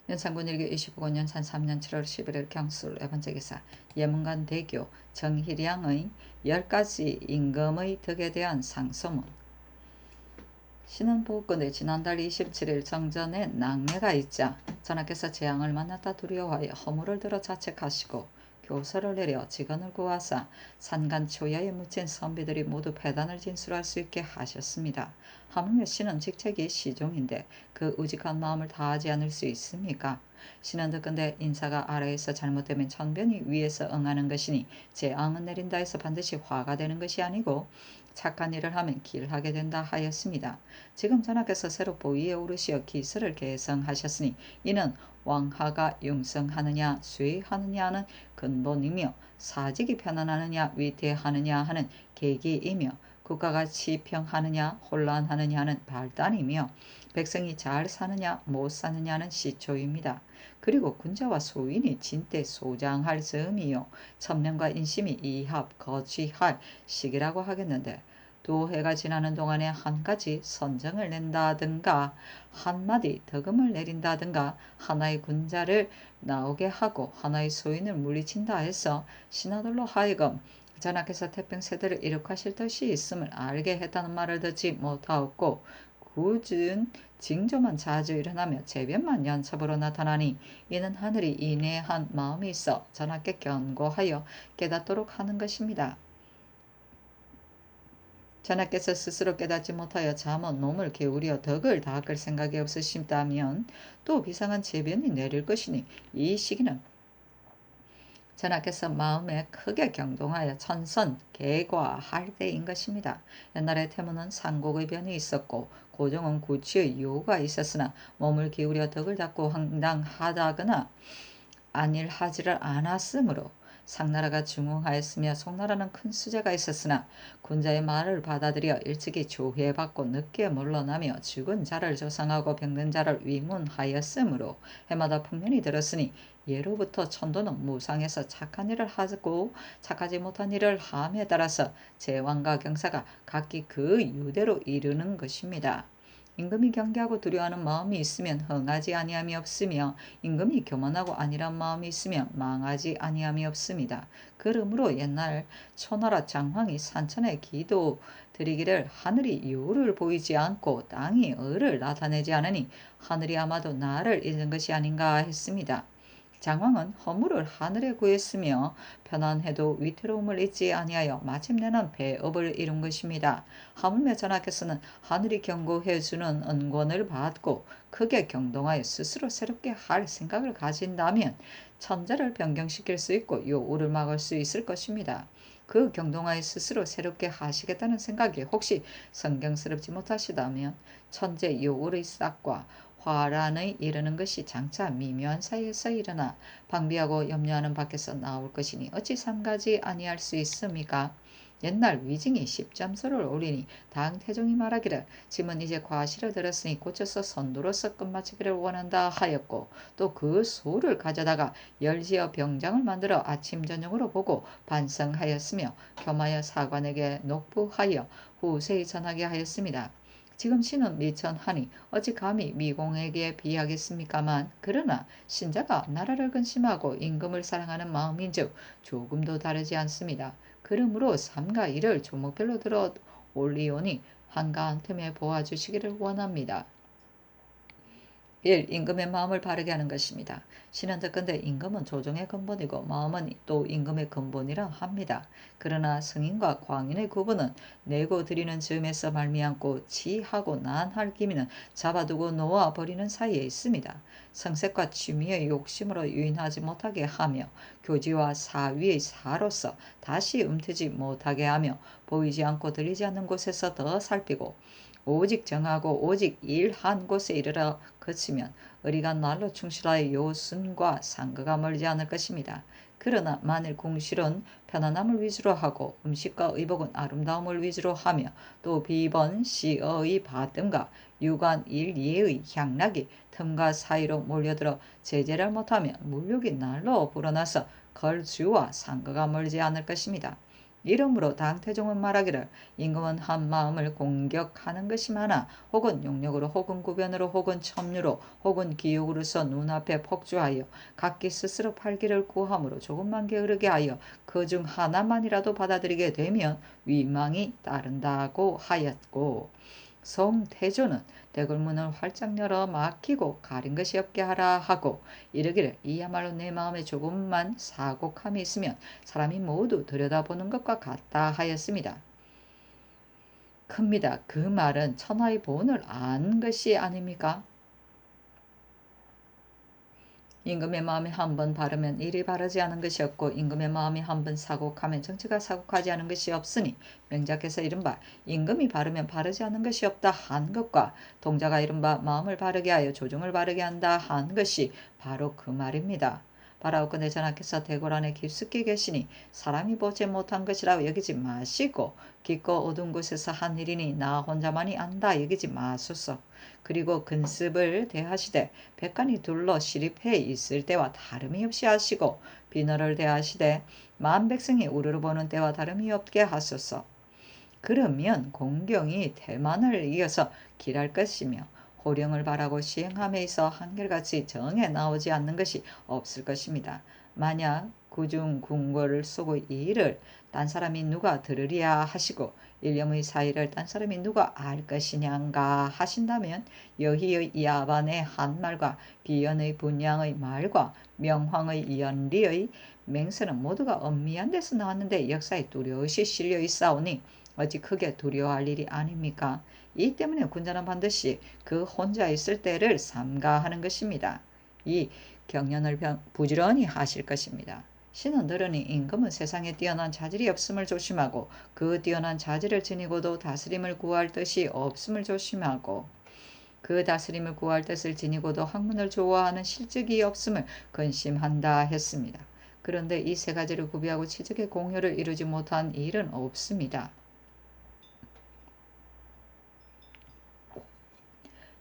[SPEAKER 1] 연산군 일기 25권 연산 3년 7월 11일 경술 네 번째 기사 예문관 대교 정희량의 10가지 임금의 덕에 대한 상소문. 신은 보건대 지난달 27일 정전에 낙례가 있자 전하께서 재앙을 만났다 두려워하여 허물을 들어 자책하시고 교서를 내려 직언을 구하사 산간 초야에 묻힌 선비들이 모두 폐단을 진술할 수 있게 하셨습니다. 하물며 신은 직책이 시종인데 그 우직한 마음을 다하지 않을 수 있습니까? 신은 듣건대 인사가 아래에서 잘못되면 천변이 위에서 응하는 것이니 재앙은 내린다 해서 반드시 화가 되는 것이 아니고 착한 일을 하면 길하게 된다 하였습니다. 지금 전하께서 새로 보위에 오르시어 기설을 개성하셨으니 이는 왕하가 융성하느냐 쇠하느냐는 근본이며 사직이 편안하느냐 위태하느냐 하는 계기이며 국가가 치평하느냐 혼란하느냐 하는 발단이며 백성이 잘 사느냐 못 사느냐는 시초입니다. 그리고 군자와 소인이 진때 소장할 즈음이요 천명과 인심이 이합 거취할 시기라고 하겠는데 두 해가 지나는 동안에 한 가지 선정을 낸다든가 한마디 덕음을 내린다든가 하나의 군자를 나오게 하고 하나의 소인을 물리친다 해서 신하들로 하여금 전하께서 태평세대를 이룩하실 뜻이 있음을 알게 했다는 말을 듣지 못하였고 굳은 징조만 자주 일어나며 재변만 연첩으로 나타나니 이는 하늘이 인내한 마음이 있어 전하께 견고하여 깨닫도록 하는 것입니다. 전하께서 스스로 깨닫지 못하여 잠언 몸을 게으려 덕을 닦을 생각이 없으신다면 또 비상한 재변이 내릴 것이니 이 시기는 전하께서 마음에 크게 경동하여 천선 개과할 때인 것입니다. 옛날에 태무는 상곡의 변이 있었고 고종은 구치의 요가 있었으나 몸을 기울여 덕을 닦고 황당하다거나 안일하지를 않았으므로 상나라가 중흥하였으며 송나라는 큰 수재가 있었으나 군자의 말을 받아들여 일찍이 조회받고 늦게 물러나며 죽은 자를 조상하고 병든 자를 위문하였으므로 해마다 풍년이 들었으니 예로부터 천도는 무상해서 착한 일을 하고 착하지 못한 일을 함에 따라서 제왕과 경사가 각기 그 유대로 이르는 것입니다. 임금이 경계하고 두려워하는 마음이 있으면 흥하지 아니함이 없으며 임금이 교만하고 안일한 마음이 있으면 망하지 아니함이 없습니다. 그러므로 옛날 초나라 장황이 산천에 기도 드리기를 하늘이 유를 보이지 않고 땅이 을을 나타내지 않으니 하늘이 아마도 나를 잊은 것이 아닌가 했습니다. 장황은 허물을 하늘에 구했으며 편안해도 위태로움을 잊지 아니하여 마침내는 배업을 이룬 것입니다. 하물며 전하께서는 하늘이 경고해주는恩권을 받고 크게 경동하여 스스로 새롭게 할 생각을 가진다면 천재를 변경시킬 수 있고 요우를 막을 수 있을 것입니다. 그 경동하여 스스로 새롭게 하시겠다는 생각이 혹시 성경스럽지 못하시다면 천재 요울의 싹과 화란의 이르는 것이 장차 미묘한 사이에서 일어나 방비하고 염려하는 밖에서 나올 것이니 어찌 삼가지 아니할 수 있습니까? 옛날 위증이 십잠소를 올리니 당태종이 말하기를 짐은 이제 과실을 들었으니 고쳐서 선두로서 끝마치기를 원한다 하였고 또 그 소를 가져다가 열지어 병장을 만들어 아침 저녁으로 보고 반성하였으며 겸하여 사관에게 녹부하여 후세에 전하게 하였습니다. 지금 신은 미천하니 어찌 감히 미공에게 비하겠습니까만 그러나 신자가 나라를 근심하고 임금을 사랑하는 마음인즉 조금도 다르지 않습니다. 그러므로 삼가 이를 조목별로 들어 올리오니 한가한 틈에 보아주시기를 원합니다. 1. 임금의 마음을 바르게 하는 것입니다. 신은 듣건대 임금은 조정의 근본이고 마음은 또 임금의 근본이라 합니다. 그러나 승인과 광인의 구분은 내고 드리는 즈음에서 말미암고 지하고 난할 기미는 잡아두고 놓아 버리는 사이에 있습니다. 성색과 취미의 욕심으로 유인하지 못하게 하며 교지와 사위의 사로서 다시 움트지 못하게 하며 보이지 않고 들리지 않는 곳에서 더 살피고 오직 정하고 오직 일한 곳에 이르러 그치면 의리가 날로 충실하여 요순과 상거가 멀지 않을 것입니다. 그러나 만일 궁실은 편안함을 위주로 하고 음식과 의복은 아름다움을 위주로 하며 또 비번 시어의 받음과 유관 일예의 향락이 틈과 사이로 몰려들어 제재를 못하면 물욕이 날로 불어나서 걸주와 상거가 멀지 않을 것입니다. 이러므로 당태종은 말하기를 임금은 한 마음을 공격하는 것이 많아 혹은 용력으로 혹은 구변으로 혹은 첨류로 혹은 기욕으로서 눈앞에 폭주하여 각기 스스로 팔기를 구함으로 조금만 게으르게 하여 그 중 하나만이라도 받아들이게 되면 위망이 따른다고 하였고 송태조는 대궐문을 활짝 열어 막히고 가린 것이 없게 하라 하고 이르기를 이야말로 내 마음에 조금만 사곡함이 있으면 사람이 모두 들여다보는 것과 같다 하였습니다. 큽니다. 그 말은 천하의 본을 안 것이 아닙니까? 임금의 마음이 한번 바르면 일이 바르지 않은 것이 없고 임금의 마음이 한번 사곡하면 정치가 사곡하지 않은 것이 없으니 명작에서 이른바 임금이 바르면 바르지 않은 것이 없다 한 것과 동자가 이른바 마음을 바르게 하여 조정을 바르게 한다 한 것이 바로 그 말입니다. 바라옵건대 전하께서 대궐 안에 깊숙이 계시니 사람이 보지 못한 것이라 여기지 마시고 깊고 어두운 곳에서 한 일이니 나 혼자만이 안다 여기지 마소서. 그리고 근습을 대하시되 백관이 둘러 시립해 있을 때와 다름이 없이 하시고 비너를 대하시되 만 백성이 우르르 보는 때와 다름이 없게 하소서. 그러면 공경이 대만을 이어서 길할 것이며 호령을 바라고 시행함에 있어 한결같이 정해 나오지 않는 것이 없을 것입니다. 만약 구중 궁궐을 쏘고 이 일을 딴 사람이 누가 들으랴 하시고 일념의 사이를 딴 사람이 누가 알 것이냐인가 하신다면 여희의 야반의 한 말과 비연의 분양의 말과 명황의 연리의 맹세는 모두가 엄미한 데서 나왔는데 역사에 뚜렷이 실려 있사오니 어찌 크게 두려워할 일이 아닙니까? 이 때문에 군자는 반드시 그 혼자 있을 때를 삼가하는 것입니다. 이 경연을 부지런히 하실 것입니다. 신은 들으니 임금은 세상에 뛰어난 자질이 없음을 조심하고 그 뛰어난 자질을 지니고도 다스림을 구할 뜻이 없음을 조심하고 그 다스림을 구할 뜻을 지니고도 학문을 좋아하는 실적이 없음을 근심한다 했습니다. 그런데 이 세 가지를 구비하고 치적의 공효를 이루지 못한 일은 없습니다.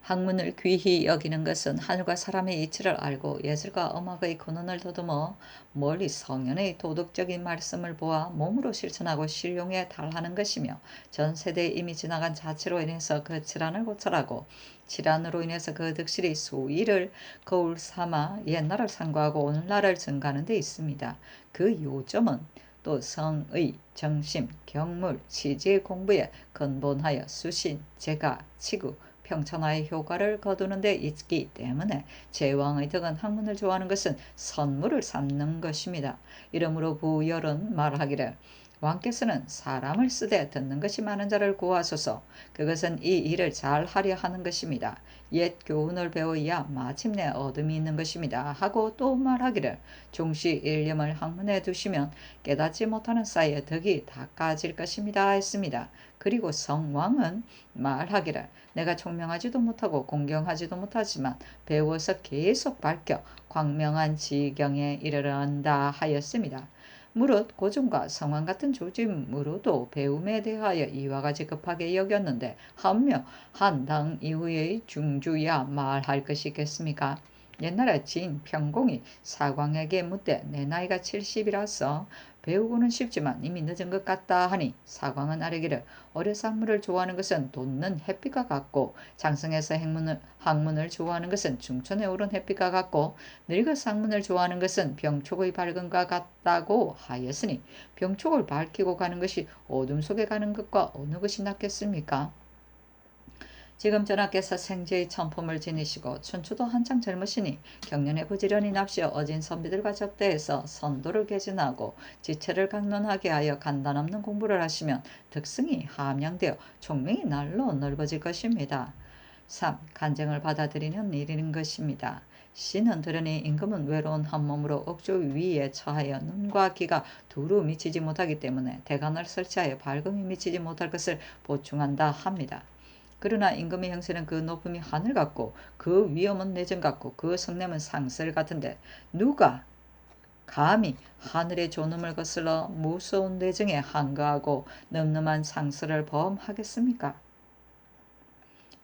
[SPEAKER 1] 학문을 귀히 여기는 것은 하늘과 사람의 이치를 알고 예술과 음악의 근원을 더듬어 멀리 성현의 도덕적인 말씀을 보아 몸으로 실천하고 실용에 달하는 것이며 전 세대에 이미 지나간 자치로 인해서 그 질환을 고찰하고 질환으로 인해서 그 득실의 수위를 거울 삼아 옛날을 상고하고 오늘날을 증가하는 데 있습니다. 그 요점은 또 성의, 정심, 경물, 치지의 공부에 근본하여 수신, 제가, 치구, 평천화의 효과를 거두는 데 있기 때문에 제왕의 덕은 학문을 좋아하는 것은 선물을 삼는 것입니다. 이러므로 부열은 말하기를 왕께서는 사람을 쓰되 듣는 것이 많은 자를 구하소서. 그것은 이 일을 잘 하려 하는 것입니다. 옛 교훈을 배워야 마침내 얻음이 있는 것입니다. 하고 또 말하기를 종시 일념을 학문에 두시면 깨닫지 못하는 사이에 덕이 닦아질 것입니다 했습니다. 그리고 성왕은 말하기를 내가 총명하지도 못하고 공경하지도 못하지만 배워서 계속 밝혀 광명한 지경에 이르러한다 하였습니다. 무릇 고종과 성왕 같은 조짐으로도 배움에 대하여 이와 같이 급하게 여겼는데 하며 한당 이후의 중주야 말할 것이 있겠습니까? 옛날에 진 평공이 사광에게 묻되 내 나이가 70이라서 배우고는 싶지만 이미 늦은 것 같다 하니 사광은 아뢰기를 어려상문을 좋아하는 것은 돋는 햇빛과 같고 장성에서 학문을 좋아하는 것은 중천에 오른 햇빛과 같고 늙어 상문을 좋아하는 것은 병촉의 밝음과 같다고 하였으니 병촉을 밝히고 가는 것이 어둠 속에 가는 것과 어느 것이 낫겠습니까? 지금 전하께서 생제의 천품을 지니시고 춘추도 한창 젊으시니 경연에 부지런히 납시어 어진 선비들과 접대해서 선도를 개진하고 지체를 강론하게 하여 간단 없는 공부를 하시면 득승이 함양되어 총명이 날로 넓어질 것입니다. 3. 간쟁을 받아들이는 일인 것입니다. 신은 들으니 임금은 외로운 한 몸으로 억조 위에 처하여 눈과 귀가 두루 미치지 못하기 때문에 대간을 설치하여 밝음이 미치지 못할 것을 보충한다 합니다. 그러나 임금의 형세는 그 높음이 하늘 같고 그 위엄은 내정 같고 그 성냄은 상설 같은데 누가 감히 하늘의 존엄을 거슬러 무서운 내정에 한거하고 늠름한 상설을 범하겠습니까?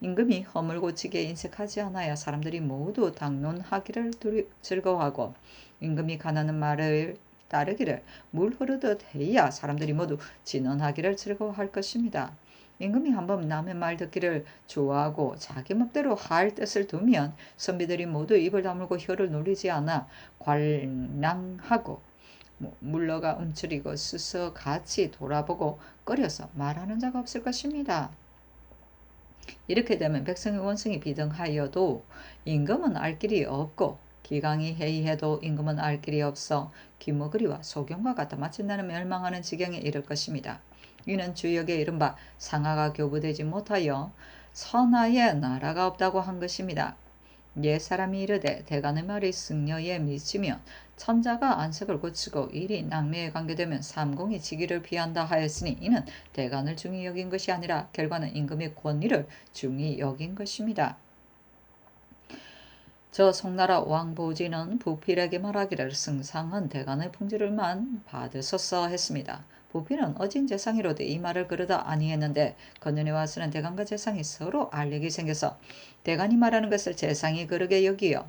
[SPEAKER 1] 임금이 허물 고치게 인색하지 않아야 사람들이 모두 당론하기를 즐거워하고 임금이 가나는 말을 따르기를 물 흐르듯 해야 사람들이 모두 진언하기를 즐거워할 것입니다. 임금이 한번 남의 말 듣기를 좋아하고 자기 멋대로 할 뜻을 두면 선비들이 모두 입을 다물고 혀를 놀리지 않아 관랑하고 물러가 움츠리고 스스로 같이 돌아보고 꺼려서 말하는 자가 없을 것입니다. 이렇게 되면 백성의 원성이 비등하여도 임금은 알 길이 없고 기강이 해이해도 임금은 알 길이 없어 귀머거리와 소경과 같아 마침내는 멸망하는 지경에 이를 것입니다. 이는 주역의 이른바 상하가 교부되지 못하여 선하의 나라가 없다고 한 것입니다. 옛사람이 이르되 대간의 말이 승려에 미치면 천자가 안색을 고치고 일이 낭매에 관계되면 삼공이 지기를 피한다 하였으니 이는 대간을 중히 여긴 것이 아니라 결과는 임금의 권위를 중히 여긴 것입니다. 저 송나라 왕보지는 부필에게 말하기를 승상은 대간의 풍지를만 받으소서 했습니다. 부필은 어진 재상이로도 이 말을 그러다 아니했는데 건년에 와서는 대간과 재상이 서로 알력이 생겨서 대간이 말하는 것을 재상이 그르게 여기어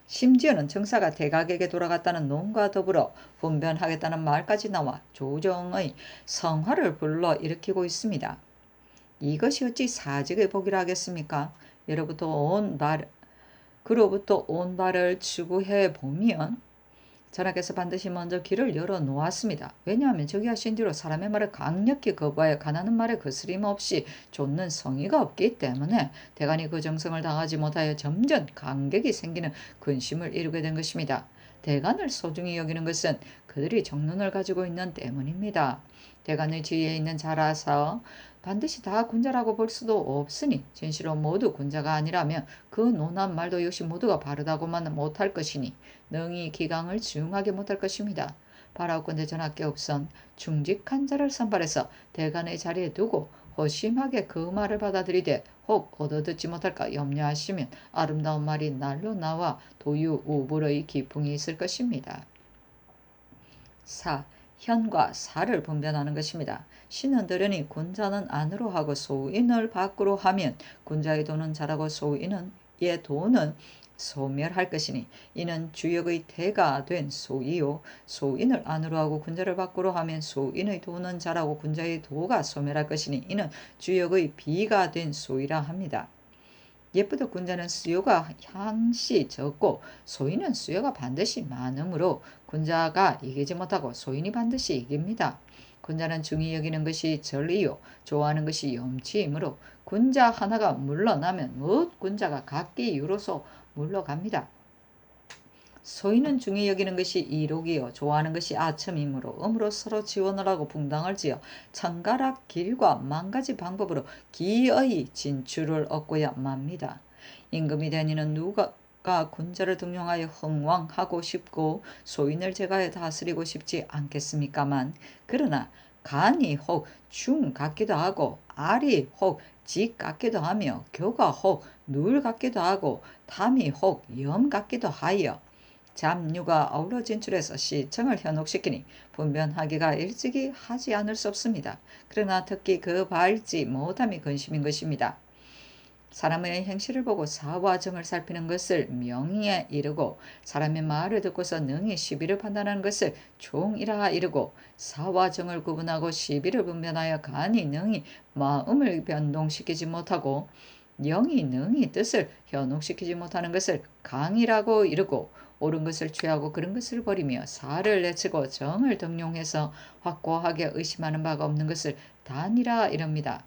[SPEAKER 1] 심지어는 정사가 대각에게 돌아갔다는 논과 더불어 분변하겠다는 말까지 나와 조정의 성화를 불러 일으키고 있습니다. 이것이 어찌 사직의 복이라 하겠습니까? 그로부터 온 발을 추구해 보면 전하께서 반드시 먼저 길을 열어 놓았습니다. 왜냐하면 저기 하신 뒤로 사람의 말을 강력히 거부하여 가나는 말에 거스림 없이 좇는 성의가 없기 때문에 대간이 그 정성을 당하지 못하여 점점 간격이 생기는 근심을 이루게 된 것입니다. 대간을 소중히 여기는 것은 그들이 정론을 가지고 있는 때문입니다. 대간의 지위에 있는 자라서 반드시 다 군자라고 볼 수도 없으니 진실로 모두 군자가 아니라면 그 논한 말도 역시 모두가 바르다고만 못할 것이니 능히 기강을 중하게 못할 것입니다. 바라옵건대 전하께 없선 중직한 자를 선발해서 대간의 자리에 두고 허심하게 그 말을 받아들이되 혹 얻어듣지 못할까 염려하시면 아름다운 말이 날로 나와 도유우불의 기풍이 있을 것입니다. 4. 현과 사를 분별하는 것입니다. 신은 들으니 군자는 안으로 하고 소인을 밖으로 하면 군자의 도는 자라고 소인은 예 도는 소멸할 것이니 이는 주역의 대가 된 소이요 소인을 안으로 하고 군자를 밖으로 하면 소인의 도는 자라고 군자의 도가 소멸할 것이니 이는 주역의 비가 된 소이라 합니다. 예쁘도 군자는 수요가 향시 적고 소인은 수요가 반드시 많으므로 군자가 이기지 못하고 소인이 반드시 이깁니다. 군자는 중히 여기는 것이 절이요 좋아하는 것이 염치이므로 군자 하나가 물러나면 뭇 군자가 각기 유로서 물러갑니다. 소인은 중히 여기는 것이 이록이요 좋아하는 것이 아첨이므로 음으로 서로 지원을 하고 붕당을 지어 창가락 길과 만가지 방법으로 기어이 진출을 얻고야 맙니다. 임금이 되니는 누가 군자를 등용하여 흥왕하고 싶고 소인을 제가해 다스리고 싶지 않겠습니까만 그러나 간이 혹 중 같기도 하고 알이 혹 직 같기도 하며 교가 혹 누울 같기도 하고 담이 혹 염 같기도 하여 잡류가 어우러 진출해서 시청을 현혹시키니 분변하기가 일찍이 하지 않을 수 없습니다. 그러나 특히 그 밟지 못함이 근심인 것입니다. 사람의 행실을 보고 사와 정을 살피는 것을 명의에 이르고 사람의 말을 듣고서 능히 시비를 판단하는 것을 종이라 이르고 사와 정을 구분하고 시비를 분별하여 간이 능히 마음을 변동시키지 못하고 영이 능히 뜻을 현혹시키지 못하는 것을 강이라고 이르고 옳은 것을 취하고 그른 것을 버리며 사를 내치고 정을 등용해서 확고하게 의심하는 바가 없는 것을 단이라 이릅니다.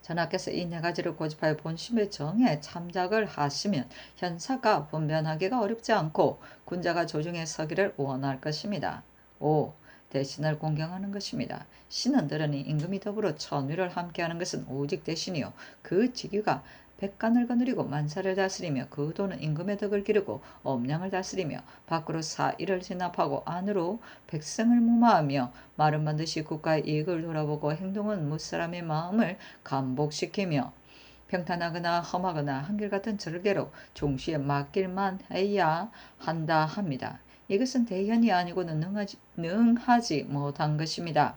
[SPEAKER 1] 전하께서 이 네 가지를 고집하여 본심의 정에 참작을 하시면 현사가 분변하기가 어렵지 않고 군자가 조중에 서기를 원할 것입니다. 5. 대신을 공경하는 것입니다. 신은 들으니 임금이 더불어 천위를 함께하는 것은 오직 대신이요 그 직위가 백간을 거느리고 만사를 다스리며 그 도는 임금의 덕을 기르고 엄량을 다스리며 밖으로 사일을 진압하고 안으로 백성을 무마하며 말은 반드시 국가의 이익을 돌아보고 행동은 무사람의 마음을 감복시키며 평탄하거나 험하거나 한결같은 절개로 종시에 맡길만 해야 한다 합니다. 이것은 대현이 아니고는 능하지 못한 것입니다.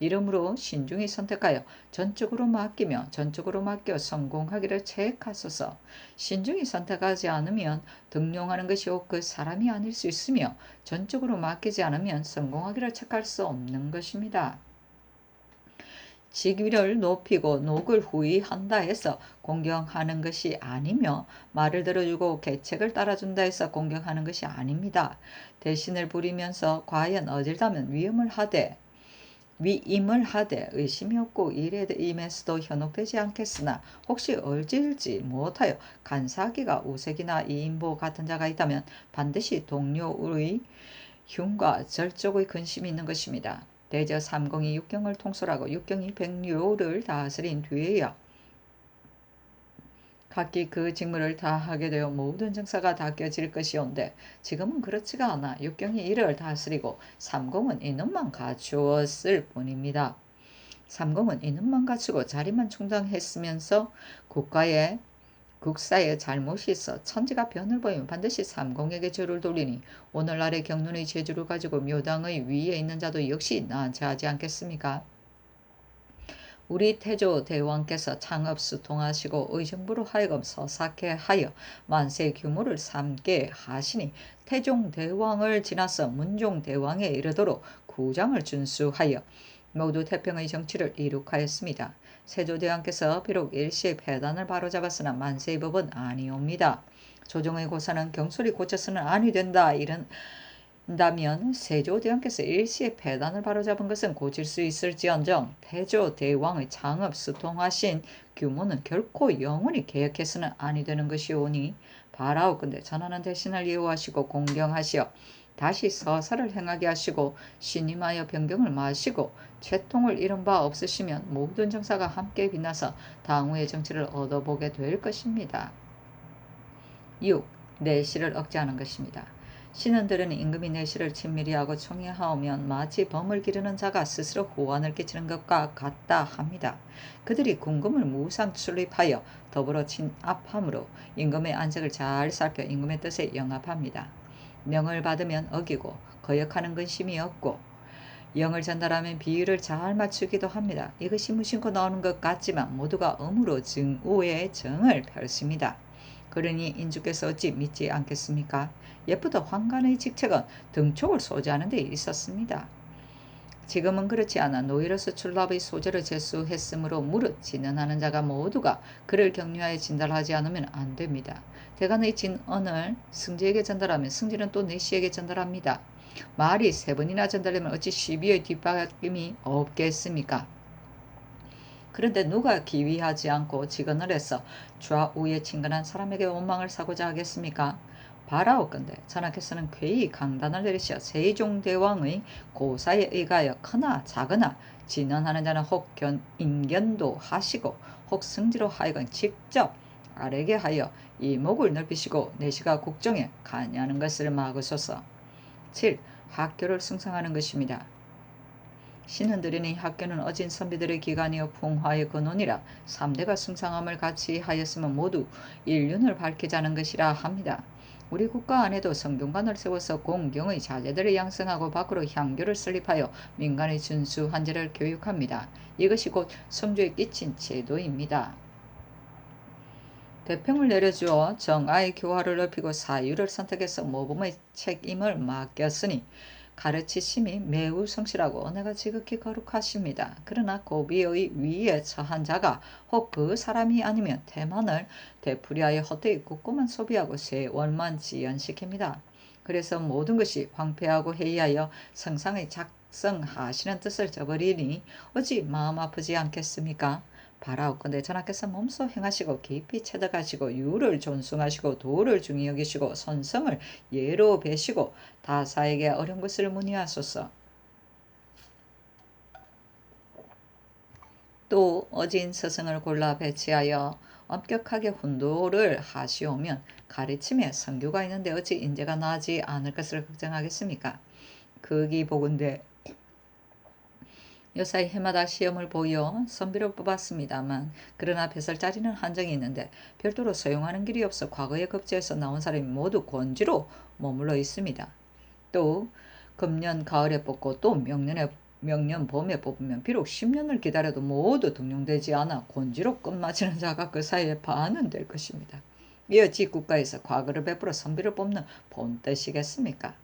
[SPEAKER 1] 이러므로 신중히 선택하여 전적으로 맡겨 성공하기를 체크하소서. 신중히 선택하지 않으면 등용하는 것이 곧 그 사람이 아닐 수 있으며 전적으로 맡기지 않으면 성공하기를 체크할 수 없는 것입니다. 직위를 높이고 녹을 후의한다 해서 공경하는 것이 아니며 말을 들어주고 계책을 따라준다 해서 공경하는 것이 아닙니다. 대신을 부리면서 과연 어질다면 위임을 하되 의심이 없고 일에 임해서도 현혹되지 않겠으나 혹시 얼질지 못하여 간사하기가 우색이나 이인보 같은 자가 있다면 반드시 동료의 흉과 절족의 근심이 있는 것입니다. 대저 삼공이 육경을 통솔하고 육경이 백료를 다스린 뒤에야 각기 그 직무를 다하게 되어 모든 정사가 닦여질 것이온데 지금은 그렇지가 않아 육경이 이를 다스리고 삼공은 이놈만 갖추었을 뿐입니다. 삼공은 이놈만 갖추고 자리만 충당했으면서 국사에 잘못이 있어 천지가 변을 보이면 반드시 삼공에게 죄를 돌리니 오늘날의 경륜의 재주를 가지고 묘당의 위에 있는 자도 역시 난처하지 않겠습니까? 우리 태조 대왕께서 창업수통하시고 의정부로 하여금 서사케 하여 만세 규모를 삼게 하시니 태종 대왕을 지나서 문종 대왕에 이르도록 구장을 준수하여 모두 태평의 정치를 이룩하였습니다. 세조대왕께서 비록 일시의 폐단을 바로잡았으나 만세의 법은 아니옵니다. 조정의 고사는 경솔히 고쳐서는 아니 된다. 다면 세조대왕께서 일시에 폐단을 바로잡은 것은 고칠 수 있을지언정 태조대왕의 창업 수통하신 규모는 결코 영원히 계획해서는 아니 되는 것이오니 바라옵건대 전하는 대신을 예우하시고 공경하시어 다시 서사를 행하게 하시고 신임하여 변경을 마시고 채통을 잃은 바 없으시면 모든 정사가 함께 빛나서 당후의 정치를 얻어보게 될 것입니다. 6. 내시를 억제하는 것입니다. 신은들은 임금이 내시를 친밀히 하고 총애하오면 마치 범을 기르는 자가 스스로 호환을 끼치는 것과 같다 합니다. 그들이 군금을 무상 출입하여 더불어 친압함으로 임금의 안색을 잘 살펴 임금의 뜻에 영합합니다. 명을 받으면 어기고 거역하는 근심이 없고 영을 전달하면 비유를 잘 맞추기도 합니다. 이것이 무심코 나오는 것 같지만 모두가 음으로 증오의 정을 펼칩니다. 그러니 인주께서 어찌 믿지 않겠습니까? 옛부터 황간의 직책은 등촉을 소지하는 데 있었습니다. 지금은 그렇지 않아 노이로서 출납의 소재를 제수했으므로 무릇 진언하는 자가 모두가 그를 격려하여 진달하지 않으면 안 됩니다. 대간의 진언을 승지에게 전달하면 승지는 또 내시에게 전달합니다. 말이 3번이나 전달되면 어찌 시비의 뒷바뀜이 없겠습니까? 그런데 누가 기위하지 않고 직언을 해서 좌우에 친근한 사람에게 원망을 사고자 하겠습니까? 바라옵건대 전하께서는 쾌히 강단을 내리시어 세종대왕의 고사에 의하여 크나 작으나 진언하는 자는 혹 인견도 하시고 혹 승지로 하여금 직접 아래게 하여 이목을 넓히시고 내시가 국정에 관여하는 것을 막으소서. 7. 학교를 승성하는 것입니다. 신은들이니 학교는 어진 선비들의 기관이요 풍화의 근원이라 3대가 숭상함을 같이 하였으면 모두 인륜을 밝히자는 것이라 합니다. 우리 국가 안에도 성균관을 세워서 공경의 자제들을 양성하고 밖으로 향교를 설립하여 민간의 준수한제를 교육합니다. 이것이 곧 성주에 끼친 제도입니다. 대평을 내려주어 정아의 교화를 넓히고 사유를 선택해서 모범의 책임을 맡겼으니 가르치심이 매우 성실하고 은혜가 지극히 거룩하십니다. 그러나 고비의 위에 처한 자가 혹 그 사람이 아니면 태만을 되풀이하여 헛되이 국고만 소비하고 세월만 지연시킵니다. 그래서 모든 것이 황폐하고 해이하여 성상의 작성하시는 뜻을 저버리니 어찌 마음 아프지 않겠습니까? 바라옵건대 전하께서 몸소 행하시고 깊이 체득하시고 유를 존숭하시고 도를 중히 여기시고 선성을 예로 베시고 다사에게 어려운 것을 문의하소서. 또 어진 스승을 골라 배치하여 엄격하게 훈도를 하시오면 가르침에 성교가 있는데 어찌 인재가 나지 않을 것을 걱정하겠습니까? 극이보건대 요사이 해마다 시험을 보여 선비를 뽑았습니다만 그러나 배설자리는 한정이 있는데 별도로 소용하는 길이 없어 과거의 급제에서 나온 사람이 모두 권지로 머물러 있습니다. 또 금년 가을에 뽑고 또 명년 봄에 뽑으면 비록 10년을 기다려도 모두 등용되지 않아 권지로 끝마치는 자가 그 사이에 반은 될 것입니다. 이어 직국가에서 과거를 베풀어 선비를 뽑는 본뜻이겠습니까?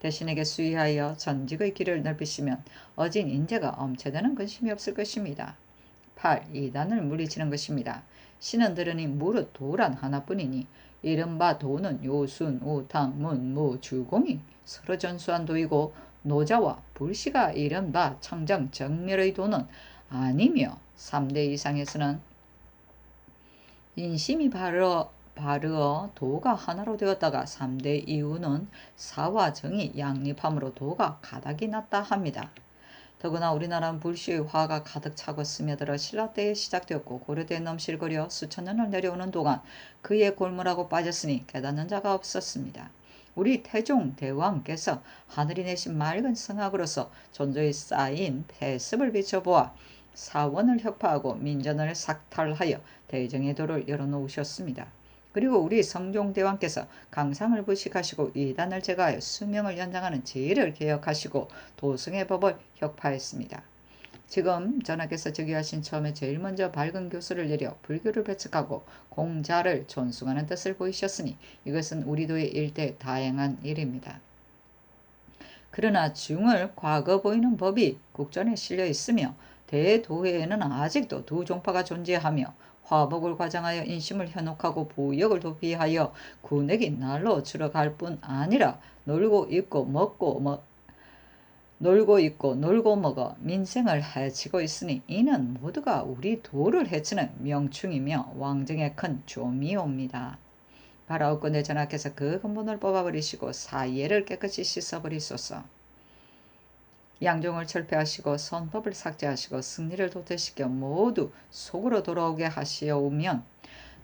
[SPEAKER 1] 대신에게 수의하여 전직의 길을 넓히시면 어진 인재가 엄체되는 근심이 없을 것입니다. 8. 이단을 물리치는 것입니다. 신은 들으니 무릇 도란 하나뿐이니 이른바 도는 요순, 우탕, 문, 무, 주공이 서로 전수한 도이고 노자와 불씨가 이른바 청정, 정멸의 도는 아니며 3대 이상에서는 인심이 바르어 도가 하나로 되었다가 3대 이후는 사와 정이 양립함으로 도가 가닥이 났다 합니다. 더구나 우리나라는 불시의 화가 가득 차고 스며들어 신라 때에 시작되었고 고려 때에 넘실거려 수천 년을 내려오는 동안 그의 골무라고 빠졌으니 깨닫는 자가 없었습니다. 우리 태종 대왕께서 하늘이 내신 맑은 성악으로서 존조에 쌓인 폐습을 비춰보아 사원을 혁파하고 민전을 삭탈하여 대정의 도를 열어놓으셨습니다. 그리고 우리 성종대왕께서 강상을 부식하시고 이단을 제거하여 수명을 연장하는 제의를 개혁하시고 도승의 법을 혁파했습니다. 지금 전하께서 즉위하신 처음에 제일 먼저 밝은 교수를 내려 불교를 배척하고 공자를 존숭하는 뜻을 보이셨으니 이것은 우리 도의 일대 다행한 일입니다. 그러나 중을 과거 보이는 법이 국전에 실려 있으며 대도회에는 아직도 두 종파가 존재하며 화복을 과장하여 인심을 현혹하고 부역을 도피하여 군액이 날로 줄어갈 뿐 아니라 놀고 있고 놀고 먹어 민생을 해치고 있으니 이는 모두가 우리 도를 해치는 명충이며 왕정의 큰 조미옵니다. 바라옵건대 전하께서 그 근본을 뽑아버리시고 사예를 깨끗이 씻어버리소서. 양종을 철폐하시고 선법을 삭제하시고 승리를 도태시켜 모두 속으로 돌아오게 하시오면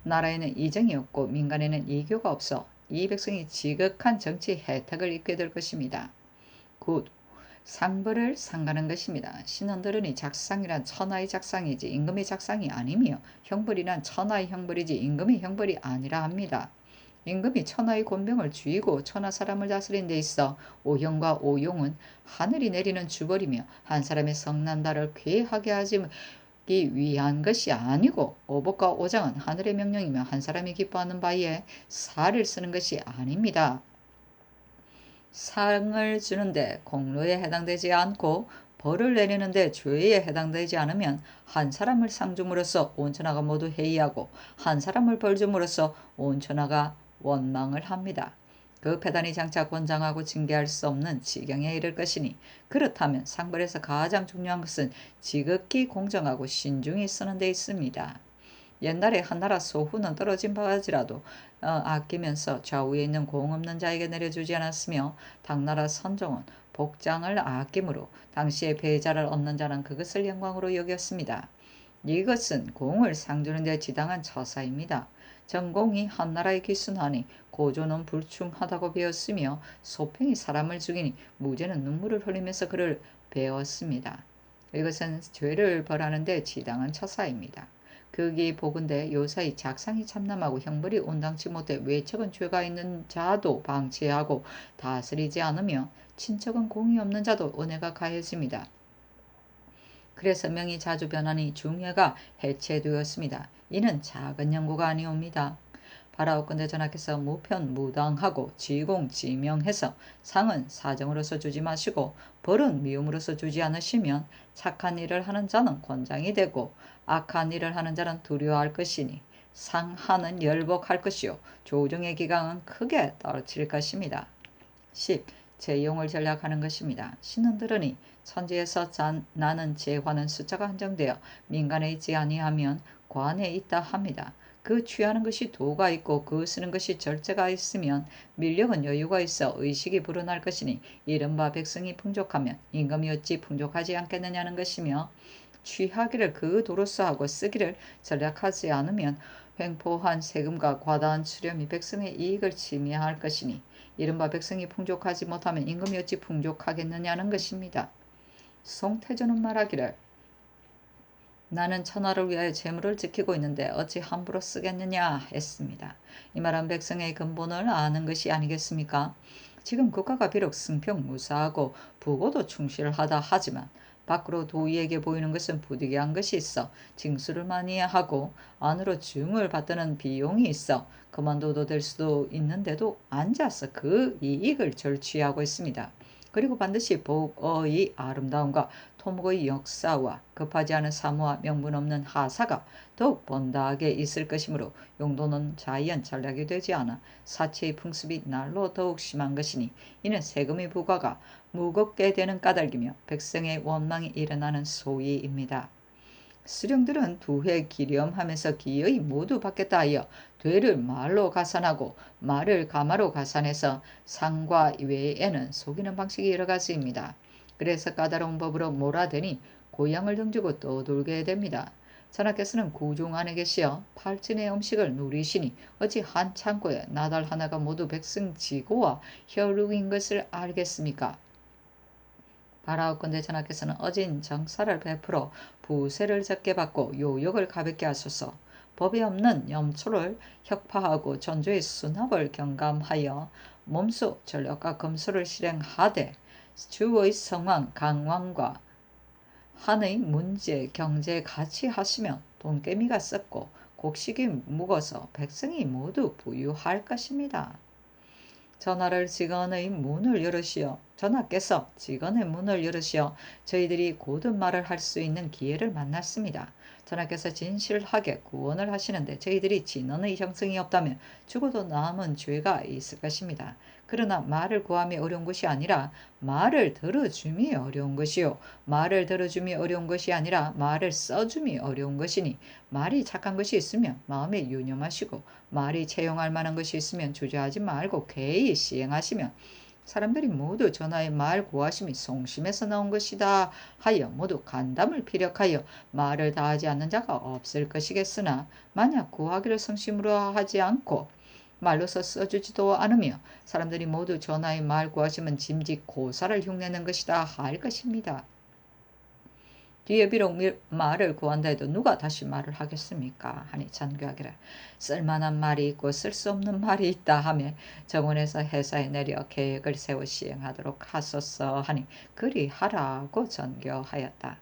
[SPEAKER 1] 나라에는 이정이 없고 민간에는 이교가 없어 이 백성이 지극한 정치 혜택을 입게 될 것입니다. 곧 상벌을 상가는 것입니다. 신원들으니 작상이란 천하의 작상이지 임금의 작상이 아니며 형벌이란 천하의 형벌이지 임금의 형벌이 아니라 합니다. 임금이 천하의 권병을 쥐고 천하 사람을 다스린 데 있어 오형과 오용은 하늘이 내리는 주벌이며 한 사람의 성난다를 쾌하게 하기 위한 것이 아니고 오복과 오장은 하늘의 명령이며 한 사람이 기뻐하는 바에 살을 쓰는 것이 아닙니다. 상을 주는데 공로에 해당되지 않고 벌을 내리는데 죄에 해당되지 않으면 한 사람을 상 줌으로써 온 천하가 모두 회의하고 한 사람을 벌 줌으로써 온 천하가 원망을 합니다. 그 패단이 장차 권장하고 징계할 수 없는 지경에 이를 것이니 그렇다면 상벌에서 가장 중요한 것은 지극히 공정하고 신중히 쓰는 데 있습니다. 옛날에 한나라 소후는 떨어진 바가지라도 아끼면서 좌우에 있는 공 없는 자에게 내려주지 않았으며 당나라 선종은 복장을 아낌으로 당시에 배자를 얻는 자는 그것을 영광으로 여겼습니다. 이것은 공을 상주는 데 지당한 처사입니다. 전공이 한나라의 기순하니 고조는 불충하다고 배웠으며 소팽이 사람을 죽이니 무죄는 눈물을 흘리면서 그를 배웠습니다. 이것은 죄를 벌하는 데 지당한 처사입니다. 극이 보건대 요사이 작상이 참남하고 형벌이 온당치 못해 외척은 죄가 있는 자도 방치하고 다스리지 않으며 친척은 공이 없는 자도 은혜가 가해집니다. 그래서 명이 자주 변하니 중해가 해체되었습니다. 이는 작은 연고가 아니옵니다. 바라옵건대 전하께서 무편무당하고 지공지명해서 상은 사정으로서 주지 마시고 벌은 미움으로서 주지 않으시면 착한 일을 하는 자는 권장이 되고 악한 일을 하는 자는 두려워할 것이니 상하는 열복할 것이요 조정의 기강은 크게 떨어질 것입니다. 10. 재용을 전략하는 것입니다. 신은 들으니 천지에서 나는 재화는 숫자가 한정되어 민간에 있지 아니하면 관에 있다 합니다. 그 취하는 것이 도가 있고 그 쓰는 것이 절제가 있으면 밀력은 여유가 있어 의식이 불어날 것이니 이른바 백성이 풍족하면 임금이 어찌 풍족하지 않겠느냐는 것이며 취하기를 그 도로서 하고 쓰기를 전략하지 않으면 횡포한 세금과 과다한 수렴이 백성의 이익을 침해할 것이니 이른바 백성이 풍족하지 못하면 임금이 어찌 풍족하겠느냐는 것입니다. 송태조는 말하기를 나는 천하를 위하여 재물을 지키고 있는데 어찌 함부로 쓰겠느냐 했습니다. 이 말은 백성의 근본을 아는 것이 아니겠습니까? 지금 국가가 비록 승평무사하고 부고도 충실하다 하지만 밖으로 도의에게 보이는 것은 부득이한 것이 있어 징수를 많이 하고 안으로 증을 받드는 비용이 있어 그만둬도 될 수도 있는데도 앉아서 그 이익을 절취하고 있습니다. 그리고 반드시 복의 아름다움과 토목의 역사와 급하지 않은 사무와 명분 없는 하사가 더욱 번다하게 있을 것이므로 용도는 자연 전략이 되지 않아 사치의 풍습이 날로 더욱 심한 것이니 이는 세금의 부과가 무겁게 되는 까닭이며 백성의 원망이 일어나는 소위입니다. 수령들은 두회 기렴하면서 기어이 모두 받겠다 하여 되를 말로 가산하고 말을 가마로 가산해서 상과 외에는 속이는 방식이 여러 가지입니다. 그래서 까다로운 법으로 몰아대니 고향을 등지고 떠돌게 됩니다. 전하께서는 구중 안에 계시어 팔진의 음식을 누리시니 어찌 한 창고에 나달 하나가 모두 백성 지고와 혈육인 것을 알겠습니까? 바라옵건대 전하께서는 어진 정사를 베풀어 부세를 적게 받고 요역을 가볍게 하소서. 법이 없는 염초를 혁파하고 전조의 수납을 경감하여 몸소 전력과 검소를 실행하되 주의 성왕 강왕과 한의 문제 경제 같이 하시면 돈깨미가 썩고 곡식이 묵어서 백성이 모두 부유할 것입니다. 전하를 직언의 문을 열으시어 전하께서 직원의 문을 열으시어 저희들이 고든 말을 할 수 있는 기회를 만났습니다. 전하께서 진실하게 구원을 하시는데 저희들이 진언의 형성이 없다면 죽어도 남은 죄가 있을 것입니다. 그러나 말을 구함이 어려운 것이 아니라 말을 들어줌이 어려운 것이요. 말을 들어줌이 어려운 것이 아니라 말을 써줌이 어려운 것이니 말이 착한 것이 있으면 마음에 유념하시고 말이 채용할 만한 것이 있으면 주저하지 말고 괴히 시행하시면 사람들이 모두 전하의 말 구하심이 성심에서 나온 것이다 하여 모두 간담을 피력하여 말을 다하지 않는 자가 없을 것이겠으나 만약 구하기를 성심으로 하지 않고 말로서 써주지도 않으며 사람들이 모두 전하의 말 구하시면 짐짓 고사를 흉내낸 것이다 할 것입니다. 뒤에 비록 말을 구한다 해도 누가 다시 말을 하겠습니까? 하니 잔교하기를 쓸만한 말이 있고 쓸 수 없는 말이 있다 하며 정원에서 해사에 내려 계획을 세워 시행하도록 하소서 하니 그리 하라고 전교하였다.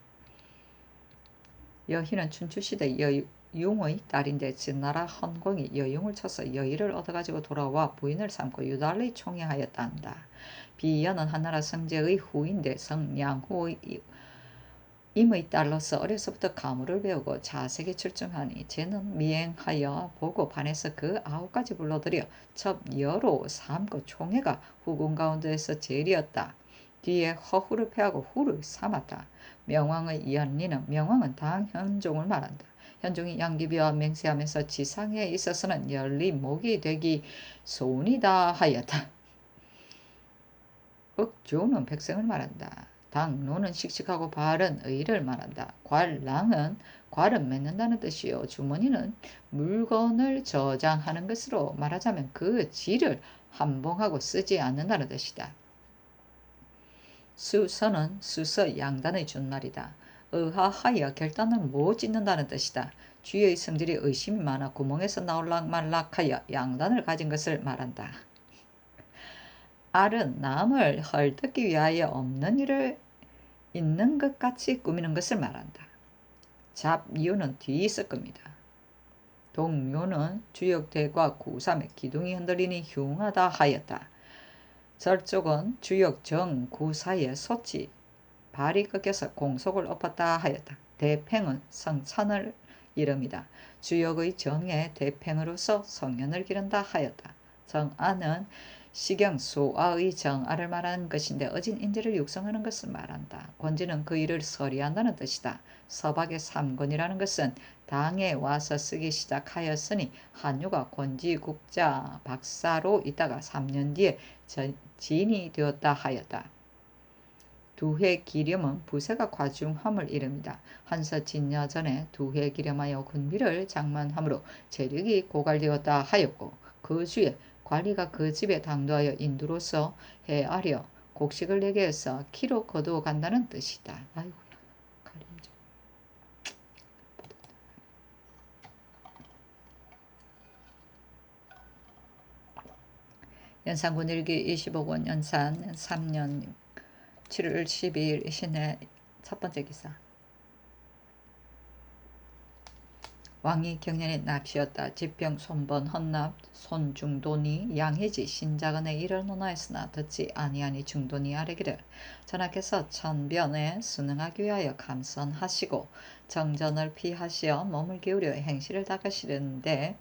[SPEAKER 1] 여희는 춘추시대 여융의 딸인데 진나라 헌공이 여융을 쳐서 여의를 얻어가지고 돌아와 부인을 삼고 유달리 총애하였다 한다. 비연은 한나라 성제의 후인데 성양후의 임의 딸로서 어려서부터 가무를 배우고 자색에 출중하니 쟤는 미행하여 보고 반해서 그 9가지 불러들여 첩여로 삼고 총애가 후궁 가운데에서 제일이었다. 뒤에 허후를 패하고 후를 삼았다. 명왕의 연리는 명왕은 당 현종을 말한다. 현종이 양귀비와 맹세하면서 지상에 있어서는 연리목이 되기 소원이다 하였다. 흑조는 백성을 말한다. 당노는 씩씩하고 바른 의를 말한다. 괄랑은 괄은 맺는다는 뜻이요. 주머니는 물건을 저장하는 것으로 말하자면 그 질을 함봉하고 쓰지 않는다는 뜻이다. 수서는 수서 양단의 준말이다. 의하하여 결단을 못 짓는다는 뜻이다. 주의 성질이 의심이 많아 구멍에서 나올락 말락하여 양단을 가진 것을 말한다. 알은 남을 헐뜯기 위하여 없는 일을 있는 것 같이 꾸미는 것을 말한다. 잡묘는 뒤에 있을 겁니다. 동묘는 주역대과 구삼의 기둥이 흔들리니 흉하다 하였다. 절쪽은 주역 정 구사의 소치 발이 꺾여서 공속을 엎었다 하였다. 대팽은 성찬을 이름이다. 주역의 정의 대팽으로서 성년을 기른다 하였다. 정아는 시경소아의 정아를 말하는 것인데 어진 인재를 육성하는 것을 말한다. 권지는 그 일을 서리한다는 뜻이다. 서박의 삼권이라는 것은 당에 와서 쓰기 시작하였으니 한유가 권지국자 박사로 있다가 3년 뒤에 진이 되었다 하였다. 두회 기렴은 부세가 과중함을 이릅니다. 한서 진여 전에 두회 기렴하여 군비를 장만함으로 재력이 고갈되었다 하였고 그 주에 관리가 그 집에 당도하여 인두로서 해하려 곡식을 내게 해서 키로 거두어 간다는 뜻이다. 아이고야, 가림자. 연산군 일기 25권 연산 3년 7월 12일 신의 첫 번째 기사. 왕이 경년에 납시였다. 지병 손번 헌납 손중돈이 양해지 신자근의 일을 논하였으나 듣지 아니하니 중돈이 아뢰기를 전하께서 천변에 순응하기 위하여 감선하시고 정전을 피하시어 몸을 기울여 행실을 닦으시는데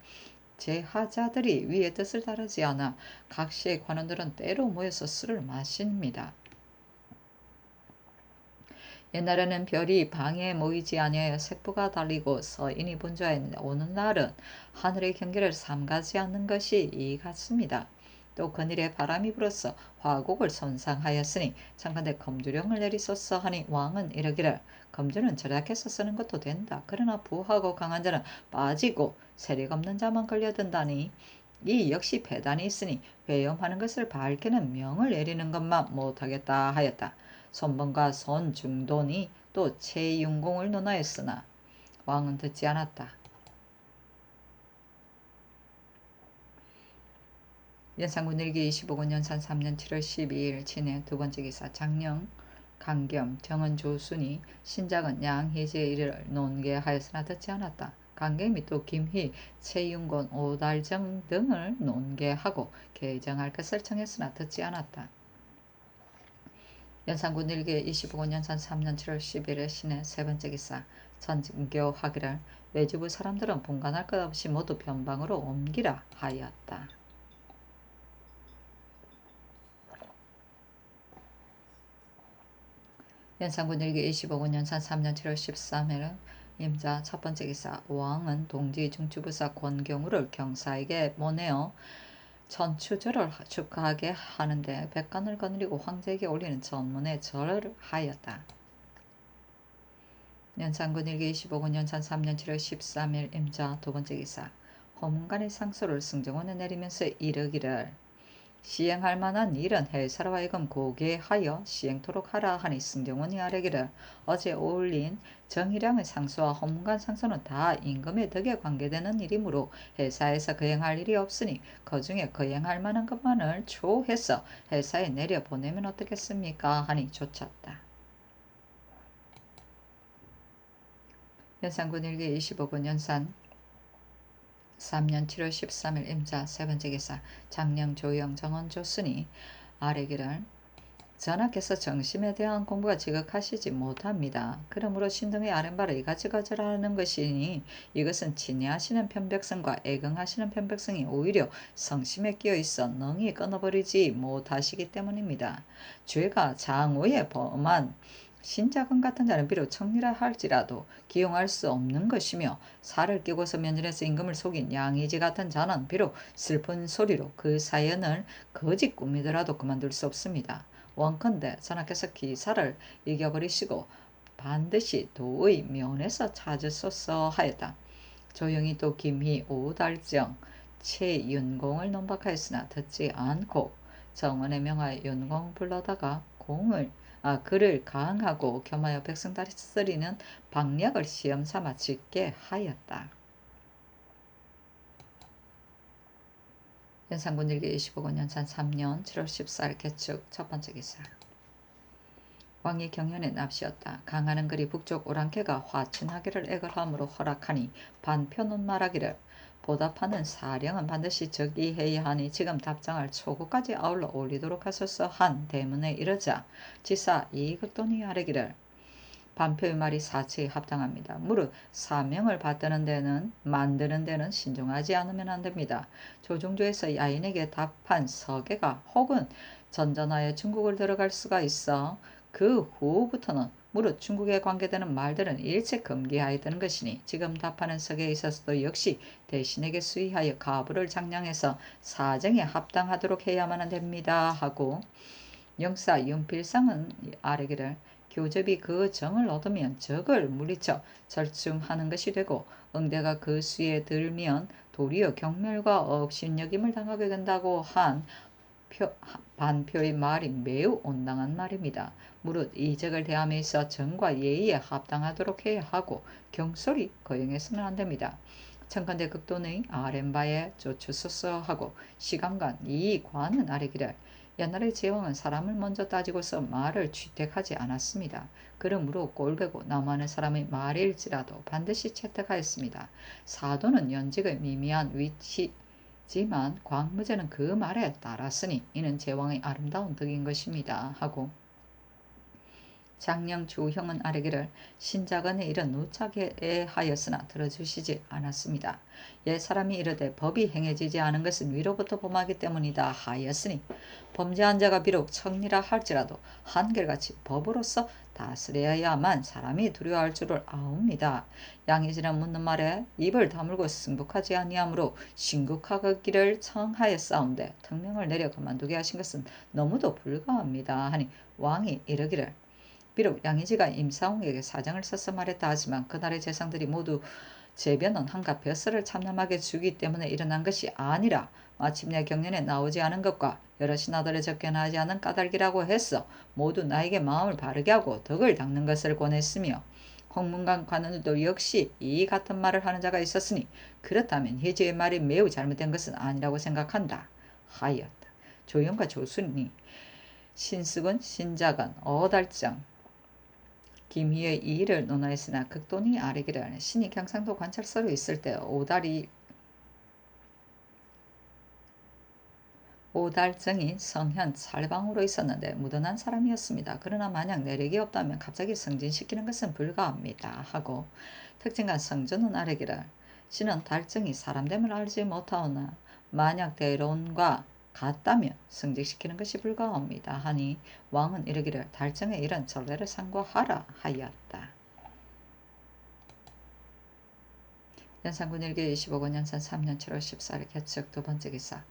[SPEAKER 1] 제하자들이 위의 뜻을 따르지 않아 각시의 관원들은 때로 모여서 술을 마십니다. 옛날에는 별이 방에 모이지 아니하여 색부가 달리고 서인이 분주하였는데 오늘날은 하늘의 경계를 삼가지 않는 것이 이 같습니다. 또 그늘에 바람이 불어서 화곡을 손상하였으니 청컨대 검주령을 내리소서 하니 왕은 이르기를 검주는 절약해서 쓰는 것도 된다. 그러나 부하고 강한 자는 빠지고 세력 없는 자만 걸려든다니 이 역시 배단이 있으니 회염하는 것을 밝게는 명을 내리는 것만 못하겠다 하였다. 손번과 손중돈이 또 채윤공을 논하였으나 왕은 듣지 않았다. 연산군 일기 25권 연산 3년 7월 12일 진해 두 번째 기사. 장령 강겸 정은 조순이 신작은 양희제의 일을 논계하였으나 듣지 않았다. 강겸이 또 김희 채윤곤 오달정 등을 논계하고 개정할 것을 청했으나 듣지 않았다. 연산군 일기 25년산 3년 7월 10일에 신의 세 번째 기사 전교하기를 외주부 사람들은 분간할 것 없이 모두 변방으로 옮기라 하였다. 연산군 일기 25년산 3년 7월 13일은 임자 첫 번째 기사 왕은 동지 중추부사 권경우를 경사에게 보내어 전추절을 축하하게 하는데 백관을 거느리고 황제에게 올리는 전문에 절을 하였다. 연산군 일기 25년산 3년 7월 13일 임자 두 번째 기사 허문간의 상소를 승정원에 내리면서 이르기를 시행할 만한 일은 헬사로 하여금 고개하여 시행토록 하라 하니 승정원이 아뢰기를 어제 올린 정의량의 상소와 허문간 상소는 다 임금의 덕에 관계되는 일이므로 헬사에서 거행할 일이 없으니 그중에 거행할 만한 것만을 초해서 헬사에 내려보내면 어떻겠습니까 하니 쫓았다. 연산군 일기 25군 연산 3년 7월 13일 임자 세 번째 기사 장령 조영 정원 조순이 아뢰기를 전하께서 정심에 대한 공부가 지극하시지 못합니다. 그러므로 신등의 아랫바를 이가지가지라는 것이니 이것은 친애하시는 편백성과 애경하시는 편백성이 오히려 성심에 끼어 있어 능히 끊어버리지 못하시기 때문입니다. 죄가 장오에 범한 신자건 같은 자는 비록 청리라 할지라도 기용할 수 없는 것이며 살을 끼고서 면전에서 임금을 속인 양의지 같은 자는 비록 슬픈 소리로 그 사연을 거짓 꾸미더라도 그만둘 수 없습니다. 원컨대 전하께서 기사를 이겨버리시고 반드시 도의 면에서 찾으소서 하였다. 조영이 또 김희, 오달정, 최윤공을 논박하였으나 듣지 않고 정원에 명하여 윤공 불러다가 글을 강하고 겸하여 백성 다스리는 방략을 시험삼아 짓게 하였다. 연산군 일기 25군 연산 3년 7월 14일 개축 첫 번째 기사 왕이 경연에 납시었다. 강하는 글이 북쪽 오랑캐가 화친하기를 애걸함으로 허락하니 반표는 말하기를 보답하는 사령은 반드시 즉위해야 하니 지금 답장할 초구까지 아울러 올리도록 하소서 한 대문에 이르자 지사 이극돈이 아뢰기를 반표의 말이 사치에 합당합니다. 무릇 사명을 만드는 데는 신중하지 않으면 안 됩니다. 조중조에서 야인에게 답한 서계가 혹은 전전하여 중국을 들어갈 수가 있어 그 후부터는 무릇 중국에 관계되는 말들은 일체 금기하였던 것이니 지금 답하는 서계에 있어서도 역시 대신에게 수의하여 가부를 장량해서 사정에 합당하도록 해야만 됩니다. 하고 영사 윤필상은 아뢰기를 교접이 그 정을 얻으면 적을 물리쳐 절충하는 것이 되고 응대가 그 수에 들면 도리어 경멸과 업신여김을 당하게 된다고 한 반표의 말이 매우 온당한 말입니다. 무릇 이적을 대함에 있어 정과 예의에 합당하도록 해야 하고 경솔히 거행해서는 안 됩니다. 청컨대 극돈의 아랫바에 쫓으소서 하고 시간간 이 관은 아뢰기를 옛날의 제왕은 사람을 먼저 따지고서 말을 취택하지 않았습니다. 그러므로 꼴되고 나무하는 사람의 말일지라도 반드시 채택하였습니다. 사도는 연직의 미미한 위치지만 광무제는 그 말에 따랐으니 이는 제왕의 아름다운 덕인 것입니다. 하고 장령 주형은 아뢰기를 신자간의 일은 누차게 하였으나 들어주시지 않았습니다. 옛 사람이 이르되 법이 행해지지 않은 것은 위로부터 범하기 때문이다 하였으니 범죄한 자가 비록 청리라 할지라도 한결같이 법으로서 다스려야만 사람이 두려워할 줄을 아옵니다. 양의지는 묻는 말에 입을 다물고 승복하지 아니하므로 신국하기를 청하였사온데 특명을 내려 그만두게 하신 것은 너무도 불가합니다. 하니 왕이 이르기를 비록 양의지가 임사홍에게 사정을 써서 말했다 하지만 그날의 재상들이 모두 제변은 한가 벼슬을 참남하게 주기 때문에 일어난 것이 아니라 마침내 경연에 나오지 않은 것과 여럿이 나더러 접견하지 않은 까닭이라고 해서 모두 나에게 마음을 바르게 하고 덕을 닦는 것을 권했으며 홍문관 관원들도 역시 이 같은 말을 하는 자가 있었으니 그렇다면 해제의 말이 매우 잘못된 것은 아니라고 생각한다 하였다. 조영과 조순이 신숙은 신자간 어달정 김희의 이 일을 논하였으나 극돈이 아뢰기를 신이 경상도 관찰서로 있을 때 오달증이 성현 살방으로 있었는데 무던한 사람이었습니다. 그러나 만약 내력이 없다면 갑자기 승진시키는 것은 불가합니다. 하고 특징과 성조는 아래기를 신은 달증이 사람됨을 알지 못하오나 만약 대론과 같다면 승직시키는 것이 불가합니다. 하니 왕은 이르기를 달증의 이런 전례를 상고하라 하였다. 연산군 일기 25권 연산 3년 7월 14일 개측 두 번째 기사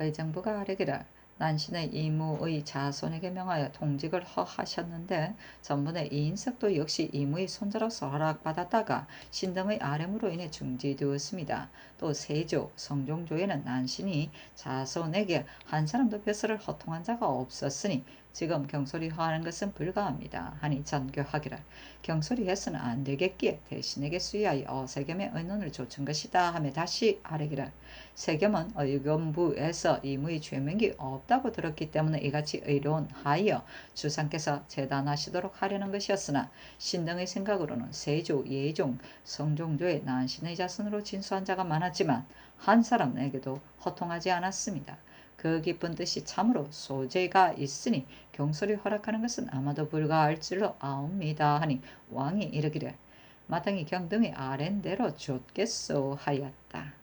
[SPEAKER 1] 의정부가 아뢰기를 난신의 이무의 자손에게 명하여 통직을 허하셨는데 전분의 이인석도 역시 이무의 손자로서 허락받았다가 신등의 아뢰므로 인해 중지되었습니다. 또 세조, 성종조에는 난신이 자손에게 한 사람도 벼슬을 허통한 자가 없었으니 지금 경솔이 허하는 것은 불가합니다. 하니 전교하기를 경솔이 해서는 안 되겠기에 대신에게 수의하여 어세겸의 의논을 조춘 것이다 하며 다시 아뢰기를 세겸은 의견부에서 이무의 죄명이 없다고 들었기 때문에 이같이 의론하여 주상께서 재단하시도록 하려는 것이었으나 신등의 생각으로는 세조, 예종, 성종조의 난신의 자손으로 진수한 자가 많았지만 한 사람에게도 허통하지 않았습니다. 그 깊은 뜻이 참으로 소재가 있으니 경솔이 허락하는 것은 아마도 불가할 줄로 아옵니다. 하니 왕이 이르기를 마땅히 경등의 아랜대로 줬겠소 하였다.